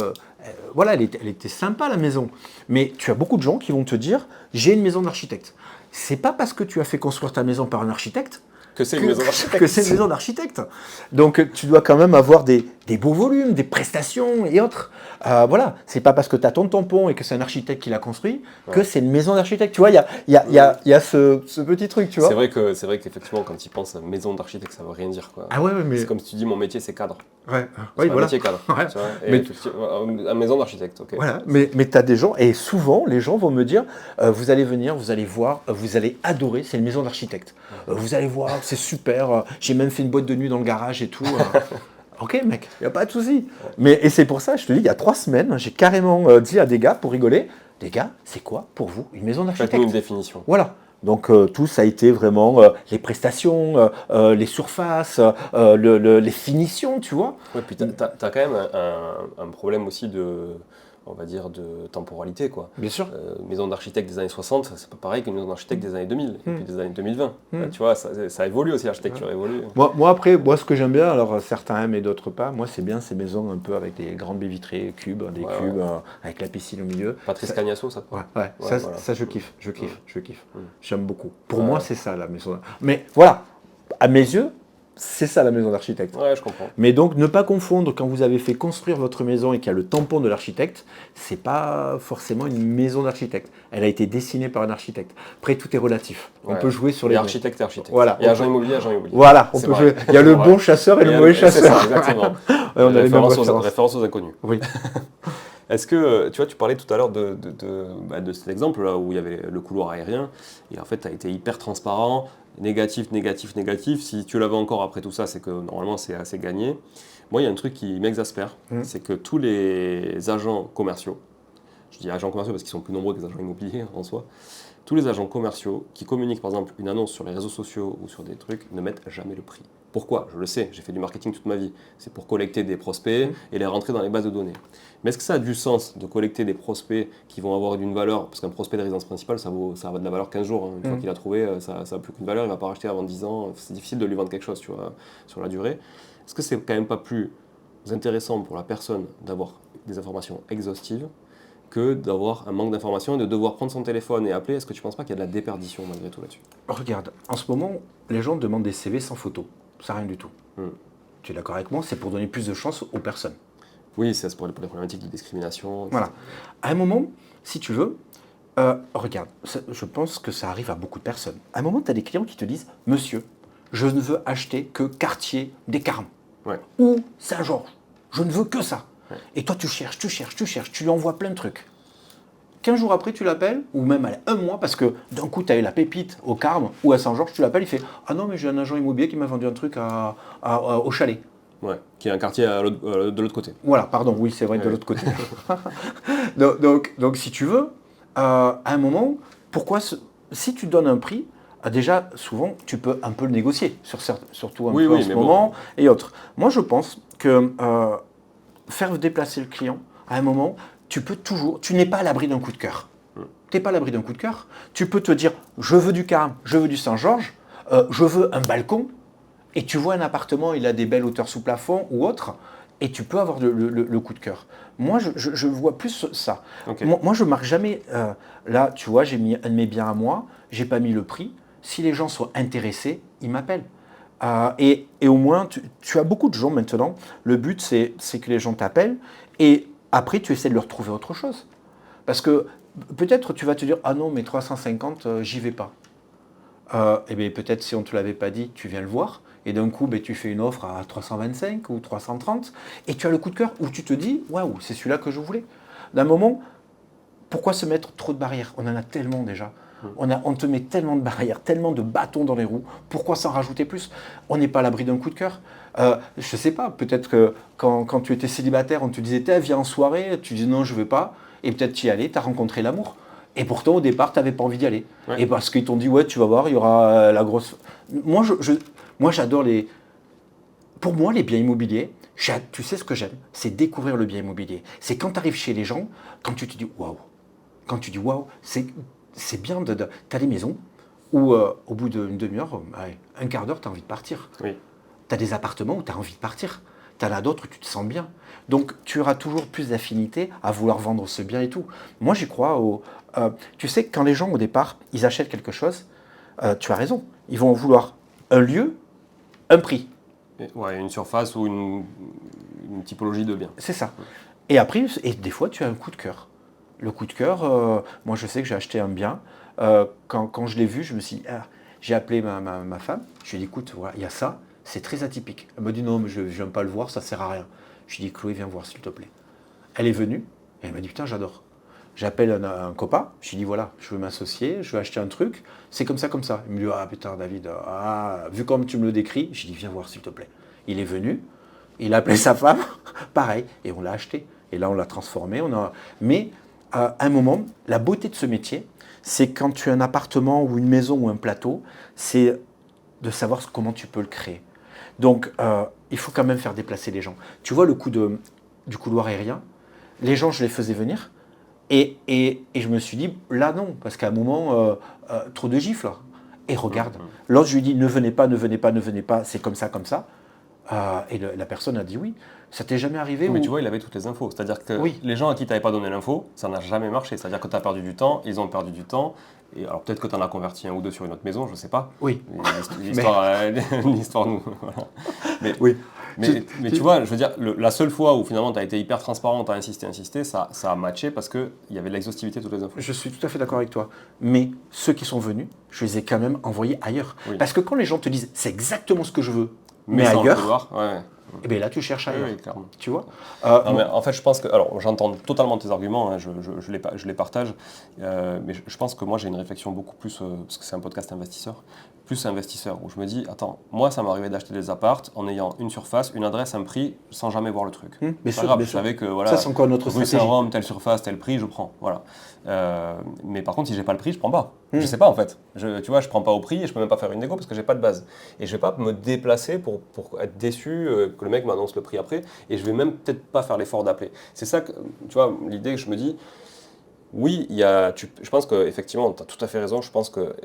voilà, elle était sympa la maison. Mais tu as beaucoup de gens qui vont te dire, j'ai une maison d'architecte. C'est pas parce que tu as fait construire ta maison par un architecte que c'est une maison d'architecte. Que c'est une maison d'architecte. Donc tu dois quand même avoir des beaux volumes, des prestations et autres. Voilà, c'est pas parce que tu as ton tampon et que c'est un architecte qui l'a construit que c'est une maison d'architecte. Tu vois, il y a ce petit truc, tu vois. C'est vrai qu'effectivement, quand tu penses à maison d'architecte, ça veut rien dire, quoi. Ah ouais, mais... C'est comme si tu dis mon métier c'est cadre. Ouais, c'est voilà. Un métier cadre. Ouais. Tu vois, et une maison d'architecte, ok. Voilà, mais tu as des gens, et souvent les gens vont me dire vous allez venir, vous allez voir, vous allez adorer, c'est une maison d'architecte. Vous allez voir, c'est super, j'ai même fait une boîte de nuit dans le garage et tout. Ok mec, il n'y a pas de souci. Et c'est pour ça, je te dis, il y a 3 semaines, j'ai carrément dit à des gars, pour rigoler, les gars, c'est quoi pour vous une maison d'architecte? Faites-nous une définition. Voilà. Donc tout ça a été vraiment les prestations, les surfaces, les finitions, tu vois. Ouais, puis tu as quand même un problème aussi on va dire, de temporalité, quoi. Bien sûr. Maison d'architecte des années 60, c'est pas pareil qu'une maison d'architecte des années 2000 et puis des années 2020. Tu vois, ça évolue aussi, l'architecture évolue. Moi, après, ce que j'aime bien, alors certains aiment et d'autres pas, moi, c'est bien ces maisons un peu avec des grandes baies vitrées, cubes, avec la piscine au milieu. Patrice Cagnasso, ça te Ouais, voilà. ça, je kiffe. J'aime beaucoup. Pour moi, c'est ça, la maison. Mais voilà, à mes yeux, c'est ça la maison d'architecte. Ouais, je comprends. Mais donc, ne pas confondre quand vous avez fait construire votre maison et qu'il y a le tampon de l'architecte, c'est pas forcément une maison d'architecte. Elle a été dessinée par un architecte. Après, tout est relatif. On peut jouer sur les. Architecte et architecte. Voilà. Et agent immobilier, agent immobilier. Voilà, on peut jouer. Il y a le bon chasseur et le mauvais chasseur. C'est ça, exactement. On a les mêmes références aux inconnus. Oui. Est-ce que, tu vois, tu parlais tout à l'heure de cet exemple-là où il y avait le couloir aérien, et en fait, tu as été hyper transparent, négatif. Si tu l'avais encore après tout ça, c'est que normalement, c'est assez gagné. Moi, il y a un truc qui m'exaspère, c'est que tous les agents commerciaux, je dis agents commerciaux parce qu'ils sont plus nombreux que les agents immobiliers en soi, tous les agents commerciaux qui communiquent par exemple une annonce sur les réseaux sociaux ou sur des trucs ne mettent jamais le prix. Pourquoi? Je le sais, j'ai fait du marketing toute ma vie. C'est pour collecter des prospects et les rentrer dans les bases de données. Mais est-ce que ça a du sens de collecter des prospects qui vont avoir d'une valeur? Parce qu'un prospect de résidence principale, ça a de la valeur 15 jours. Hein. Une fois qu'il a trouvé, ça n'a plus qu'une valeur, il ne va pas racheter avant 10 ans. C'est difficile de lui vendre quelque chose, tu vois, sur la durée. Est-ce que c'est quand même pas plus intéressant pour la personne d'avoir des informations exhaustives que d'avoir un manque d'informations et de devoir prendre son téléphone et appeler? Est-ce que tu ne penses pas qu'il y a de la déperdition malgré tout là-dessus? Regarde, en ce moment, les gens demandent des CV sans photo. Ça, rien du tout. Tu es d'accord avec moi? C'est pour donner plus de chance aux personnes. Oui, c'est pour les problématiques de discrimination. Voilà. À un moment, si tu veux, regarde, je pense que ça arrive à beaucoup de personnes. À un moment, tu as des clients qui te disent « Monsieur, je ne veux acheter que Cartier des Carmes ou Saint-Georges. Je ne veux que ça. » Et toi, tu cherches, tu lui envoies plein de trucs. 15 jours après, tu l'appelles, ou même allez, 1 mois, parce que d'un coup, tu as eu la pépite au Carme ou à Saint-Georges, tu l'appelles, il fait « Ah non, mais j'ai un agent immobilier qui m'a vendu un truc au chalet. » Ouais, qui est un quartier de l'autre côté. Voilà, pardon, oui, c'est vrai, de l'autre côté. donc, si tu veux, à un moment, si tu donnes un prix, déjà, souvent, tu peux un peu le négocier, surtout un peu en ce moment, et autres. Moi, je pense que faire déplacer le client, à un moment, tu n'es pas à l'abri d'un coup de cœur. Tu n'es pas à l'abri d'un coup de cœur. Tu peux te dire, je veux du Carme, je veux du Saint-Georges, je veux un balcon. et tu vois un appartement, il a des belles hauteurs sous plafond ou autre, et tu peux avoir le coup de cœur. Moi, je vois plus ça. Okay. Moi, je marque jamais. Là, tu vois, j'ai mis un de mes biens à moi, j'ai pas mis le prix. Si les gens sont intéressés, ils m'appellent. Et au moins, tu as beaucoup de gens maintenant. Le but, c'est que les gens t'appellent et après, tu essaies de leur trouver autre chose. Parce que peut-être tu vas te dire, ah non, mais 350, j'y vais pas. Et bien peut-être si on ne te l'avait pas dit, tu viens le voir. Et d'un coup, ben, tu fais une offre à 325 ou 330. Et tu as le coup de cœur où tu te dis, waouh, c'est celui-là que je voulais. D'un moment, pourquoi se mettre trop de barrières? On en a tellement déjà. On te met tellement de barrières, tellement de bâtons dans les roues. Pourquoi s'en rajouter plus? On n'est pas à l'abri d'un coup de cœur. Je ne sais pas, peut-être que quand tu étais célibataire, on te disait, viens en soirée. Tu dis non, je ne veux pas. Et peut-être tu y allais, tu as rencontré l'amour. Et pourtant, au départ, tu n'avais pas envie d'y aller. Ouais. Et parce qu'ils t'ont dit, ouais, tu vas voir, il y aura la grosse... Moi, j'adore les... Pour moi, les biens immobiliers, tu sais ce que j'aime, c'est découvrir le bien immobilier. C'est quand tu arrives chez les gens, quand tu te dis, waouh. Quand tu dis, waouh, c'est bien tu as des maisons où, au bout d'une demi-heure, un quart d'heure, tu as envie de partir. Oui. Tu as des appartements où tu as envie de partir. Tu en as d'autres où tu te sens bien. Donc, tu auras toujours plus d'affinité à vouloir vendre ce bien et tout. Moi, j'y crois. Tu sais, quand les gens, au départ, ils achètent quelque chose, tu as raison. Ils vont vouloir un lieu, un prix. Ouais, une surface ou une typologie de bien. C'est ça. Et après, des fois, tu as un coup de cœur. Le coup de cœur, moi, je sais que j'ai acheté un bien. Quand je l'ai vu, je me suis dit, j'ai appelé ma femme. Je lui ai dit, écoute, voilà, il y a ça. C'est très atypique. Elle m'a dit, non, mais je ne viens pas le voir, ça ne sert à rien. Je lui ai dit, Chloé, viens voir, s'il te plaît. Elle est venue et elle m'a dit, putain, j'adore. J'appelle un copain, je lui dis, voilà, je veux m'associer, je veux acheter un truc. C'est comme ça, comme ça. Il me dit, ah putain, David, vu comme tu me le décris, je lui ai dit, viens voir, s'il te plaît. Il est venu, il a appelé sa femme, pareil, et on l'a acheté. Et là, on l'a transformé. Mais à un moment, la beauté de ce métier, c'est quand tu as un appartement ou une maison ou un plateau, c'est de savoir comment tu peux le créer. Donc, il faut quand même faire déplacer les gens. Tu vois le coup du couloir aérien, les gens, je les faisais venir, et je me suis dit, là non, parce qu'à un moment, trop de gifles. Et regarde, l'autre, je lui dis, ne venez pas, ne venez pas, ne venez pas, c'est comme ça, comme ça. Et la personne a dit oui. Ça t'est jamais arrivé? Mais tu vois, il avait toutes les infos. C'est-à-dire que les gens à qui tu n'avais pas donné l'info, ça n'a jamais marché. C'est-à-dire que tu as perdu du temps, ils ont perdu du temps. Et alors peut-être que tu en as converti un ou deux sur une autre maison, je ne sais pas. Oui. L'histoire nous... Voilà. Mais, oui. Mais tu vois, je veux dire, la seule fois où finalement tu as été hyper transparent, tu as insisté, ça a matché parce qu'il y avait de l'exhaustivité de toutes les infos. Je suis tout à fait d'accord avec toi. Mais ceux qui sont venus, je les ai quand même envoyés ailleurs. Oui. Parce que quand les gens te disent, c'est exactement ce que je veux, mais ailleurs, et bien là tu cherches ailleurs. Oui, clairement. Tu vois non, mais en fait, je pense que. Alors, j'entends totalement tes arguments, hein, je les partage, mais je pense que moi j'ai une réflexion beaucoup plus, parce que c'est un podcast investisseur, plus investisseur, où je me dis, attends, moi ça m'arrivait d'acheter des appartes en ayant une surface, une adresse, un prix, sans jamais voir le truc. Bien sûr, je savais que voilà, ça c'est encore notre rue Saint-Rome, telle surface, tel prix, je prends. Voilà. Mais par contre, si j'ai pas le prix, je prends pas. Je sais pas en fait. Tu vois, je prends pas au prix et je peux même pas faire une négo parce que j'ai pas de base. Et je vais pas me déplacer pour être déçu que le mec m'annonce le prix après. Et je vais même peut-être pas faire l'effort d'appeler. C'est ça que, tu vois, l'idée que je me dis. Oui, je pense qu'effectivement, tu as tout à fait raison. Je pense que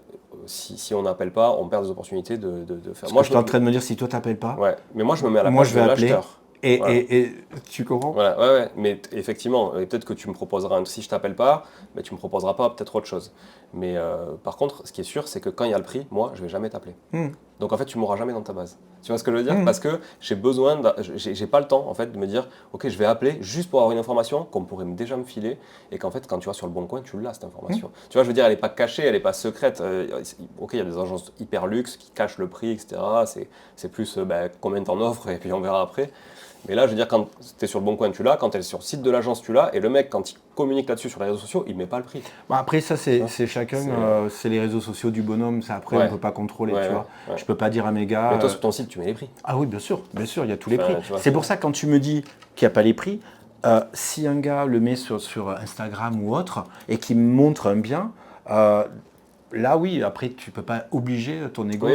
si on n'appelle pas, on perd des opportunités de faire. Moi, je suis en train de me dire, si toi, tu n'appelles pas. Ouais, mais moi, je me mets à la place de l'acheteur. Et tu comprends? Voilà, ouais. Mais effectivement, peut-être que tu me proposeras, si je t'appelle pas, mais tu me proposeras pas peut-être autre chose. Mais par contre, ce qui est sûr, c'est que quand il y a le prix, moi, je vais jamais t'appeler. Donc en fait, tu m'auras jamais dans ta base. Tu vois ce que je veux dire? Parce que j'ai besoin, j'ai pas le temps en fait de me dire, ok, je vais appeler juste pour avoir une information qu'on pourrait déjà me filer, et qu'en fait, quand tu vas sur le bon coin, tu l'as cette information. Tu vois, je veux dire, elle est pas cachée, elle est pas secrète. Ok, il y a des agences hyper luxe qui cachent le prix, etc. C'est plus combien t'en offres et puis on verra après. Mais là, je veux dire, quand tu es sur le bon coin, tu l'as. Quand tu es sur le site de l'agence, tu l'as. Et le mec, quand il communique là-dessus sur les réseaux sociaux, il ne met pas le prix. Après, ça, c'est chacun. C'est les réseaux sociaux du bonhomme. Ça, après, on ne peut pas contrôler. Tu vois. Je ne peux pas dire à mes gars. Mais toi, sur ton site, tu mets les prix. Ah oui, bien sûr. Bien sûr, il y a tous les prix. C'est pour ça, quand tu me dis qu'il n'y a pas les prix, si un gars le met sur Instagram ou autre et qu'il me montre un bien, là, oui, après, tu ne peux pas obliger ton ego.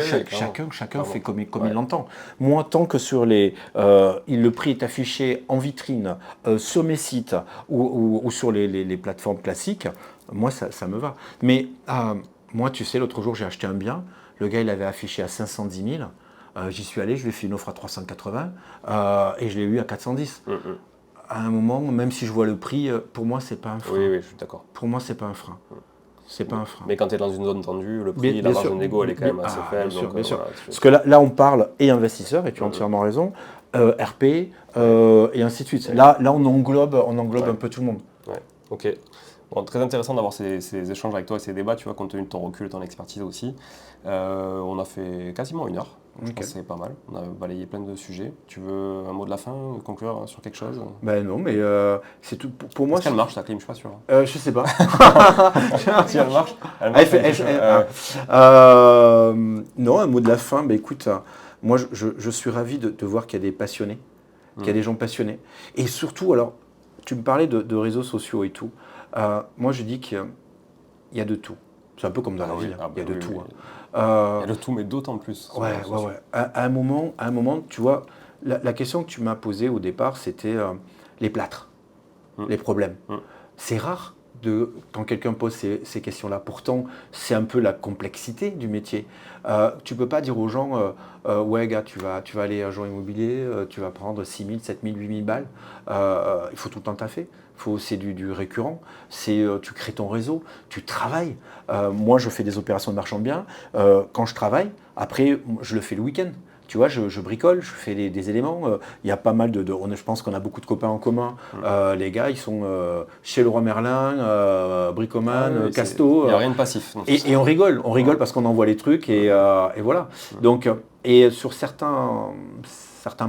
Chacun fait comme il l'entend. Moi, tant que sur le prix est affiché en vitrine, sur mes sites ou sur les plateformes classiques, moi, ça me va. Mais moi, tu sais, l'autre jour, j'ai acheté un bien. Le gars, il avait affiché à 510 000. J'y suis allé, je lui ai fait une offre à 380 et je l'ai eu à 410. À un moment, même si je vois le prix, pour moi, c'est pas un frein. Oui, je suis d'accord. Pour moi, c'est pas un frein. C'est pas un frein. Mais quand tu es dans une zone tendue, le prix, la marge de négo, elle est quand même assez faible. Bien sûr. Parce que là, on parle et investisseur, et tu as entièrement raison, RP, et ainsi de suite. Là, on englobe un peu tout le monde. Ouais, ok. Bon, très intéressant d'avoir ces échanges avec toi et ces débats, tu vois, compte tenu de ton recul et ton expertise aussi. On a fait quasiment 1 heure. Je pense que c'est pas mal. On a balayé plein de sujets. Tu veux un mot de la fin, conclure sur quelque chose? Ben non, mais c'est tout. Pour moi, est-ce qu'elle marche ta clim? Je suis pas sûr. Je sais pas. Si elle marche, non, un mot de la fin. Ben écoute, moi, je suis ravi de voir qu'il y a des passionnés, qu'il y a des gens passionnés. Et surtout, alors, tu me parlais de réseaux sociaux et tout. Moi, je dis qu'il y a de tout. C'est un peu comme dans la vie, il y a de tout. Il y a de tout, mais d'autant plus. Ouais. À un moment, tu vois, la question que tu m'as posée au départ, c'était les plâtres, les problèmes. C'est rare quand quelqu'un pose ces questions-là. Pourtant, c'est un peu la complexité du métier. Tu ne peux pas dire aux gens, ouais gars, tu vas aller agent immobilier, tu vas prendre 6 000, 7 000, 8 000 balles. Il faut tout le temps taffer. C'est du récurrent, tu crées ton réseau, tu travailles. Moi, je fais des opérations de marchand de biens. Quand je travaille, après, je le fais le week-end. Tu vois, je bricole, je fais des éléments. Il y a pas mal je pense qu'on a beaucoup de copains en commun. Les gars, ils sont chez Leroy Merlin, Bricoman, Casto. Il n'y a rien de passif. Et on rigole parce qu'on envoie les trucs et voilà. Donc, et sur certains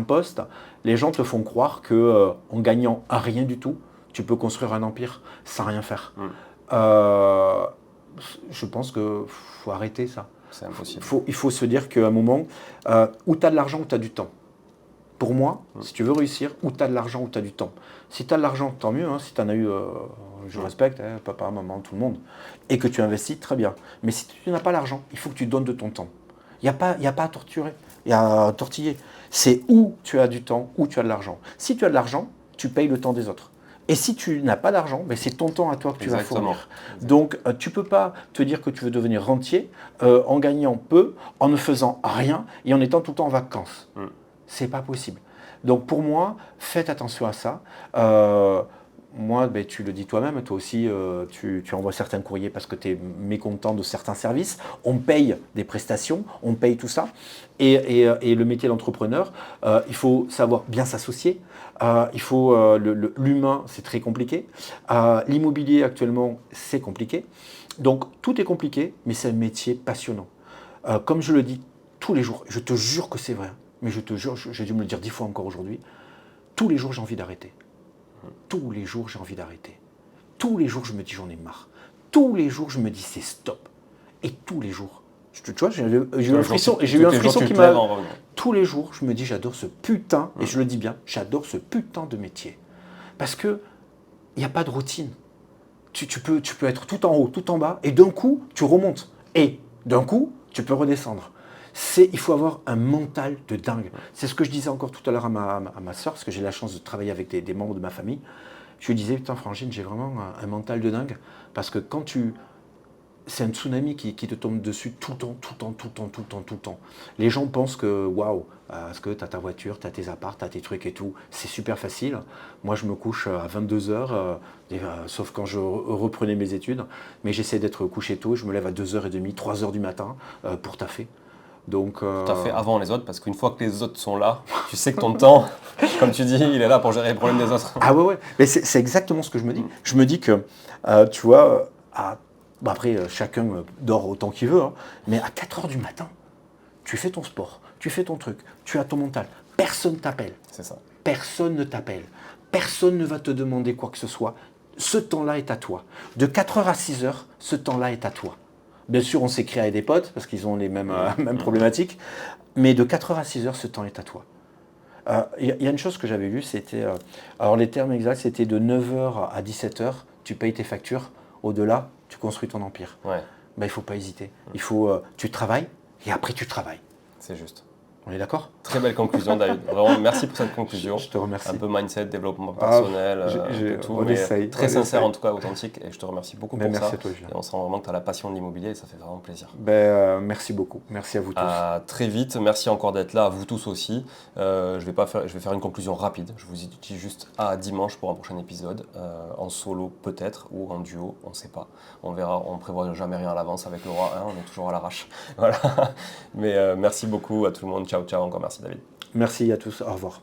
postes, les gens te font croire qu'en gagnant à rien du tout, tu peux construire un empire sans rien faire. Je pense qu'il faut arrêter ça. C'est impossible. Il faut se dire qu'à un moment, où tu as de l'argent, où tu as du temps. Pour moi, si tu veux réussir, où tu as de l'argent, où tu as du temps. Si tu as de l'argent, tant mieux. Si tu en as eu, je respecte, papa, maman, tout le monde. Et que tu investis, très bien. Mais si tu n'as pas l'argent, il faut que tu donnes de ton temps. Il n'y a pas à torturer, il y a à tortiller. C'est où tu as du temps, où tu as de l'argent. Si tu as de l'argent, tu payes le temps des autres. Et si tu n'as pas d'argent, ben c'est ton temps à toi que tu vas fournir. Donc, tu ne peux pas te dire que tu veux devenir rentier en gagnant peu, en ne faisant rien et en étant tout le temps en vacances. C'est pas possible. Donc, pour moi, faites attention à ça. Moi, ben, tu le dis toi-même, toi aussi, tu envoies certains courriers parce que tu es mécontent de certains services. On paye des prestations, on paye tout ça. Et le métier d'entrepreneur, il faut savoir bien s'associer. L'humain, c'est très compliqué. L'immobilier, actuellement, c'est compliqué. Donc, tout est compliqué, mais c'est un métier passionnant. Comme je le dis tous les jours, je te jure que c'est vrai, mais je te jure, j'ai dû me le dire 10 fois encore aujourd'hui, tous les jours, j'ai envie d'arrêter. Tous les jours, j'ai envie d'arrêter. Tous les jours, je me dis, j'en ai marre. Tous les jours, je me dis, c'est stop. Et tous les jours, tu vois, j'ai eu un frisson qui m'a... Tous les jours, je me dis, j'adore ce putain, et je le dis bien, j'adore ce putain de métier. Parce que il n'y a pas de routine. Tu peux être tout en haut, tout en bas, et d'un coup, tu remontes. Et d'un coup, tu peux redescendre. Il faut avoir un mental de dingue. C'est ce que je disais encore tout à l'heure à ma soeur, parce que j'ai la chance de travailler avec des membres de ma famille. Je lui disais, putain Frangine, j'ai vraiment un mental de dingue, parce que c'est un tsunami qui te tombe dessus tout le temps. Les gens pensent que, waouh, parce que tu as ta voiture, tu as tes apparts, tu as tes trucs et tout, c'est super facile. Moi, je me couche à 22h, sauf quand je reprenais mes études, mais j'essaie d'être couché tôt, je me lève à 2h30, 3h du matin pour taffer. Donc, tout à fait avant les autres, parce qu'une fois que les autres sont là, tu sais que ton temps, comme tu dis, il est là pour gérer les problèmes des autres. Ah ouais, mais c'est exactement ce que je me dis. Je me dis que, tu vois, après, chacun dort autant qu'il veut, mais à 4h du matin, tu fais ton sport, tu fais ton truc, tu as ton mental. Personne t'appelle. C'est ça. Personne ne t'appelle. Personne ne va te demander quoi que ce soit. Ce temps-là est à toi. De 4h à 6h, ce temps-là est à toi. Bien sûr, on s'écrit avec des potes parce qu'ils ont les mêmes problématiques. Mais de 4h à 6h, ce temps est à toi. Il y a une chose que j'avais lue, c'était... alors les termes exacts, c'était de 9h à 17h, tu payes tes factures. Au-delà, tu construis ton empire. Ouais. Ben, il ne faut pas hésiter. Tu travailles et après tu travailles. C'est juste. On est d'accord? Très belle conclusion, David. Vraiment, merci pour cette conclusion. Je te remercie. Un peu mindset, développement personnel, un peu tout, on mais essaye, très sincère en tout cas, authentique. Et je te remercie beaucoup pour merci ça. à toi, Julien. Et on sent vraiment que tu as la passion de l'immobilier et ça fait vraiment plaisir. Merci beaucoup. Merci à vous tous. À très vite. Merci encore d'être là, à vous tous aussi. Je vais faire une conclusion rapide. Je vous dis juste à dimanche pour un prochain épisode, en solo peut-être, ou en duo, on ne sait pas. On verra, on ne prévoit jamais rien à l'avance avec le roi 1, on est toujours à l'arrache. Voilà. Mais merci beaucoup à tout le monde. Ciao, ciao. Encore merci David. Merci à tous. Au revoir.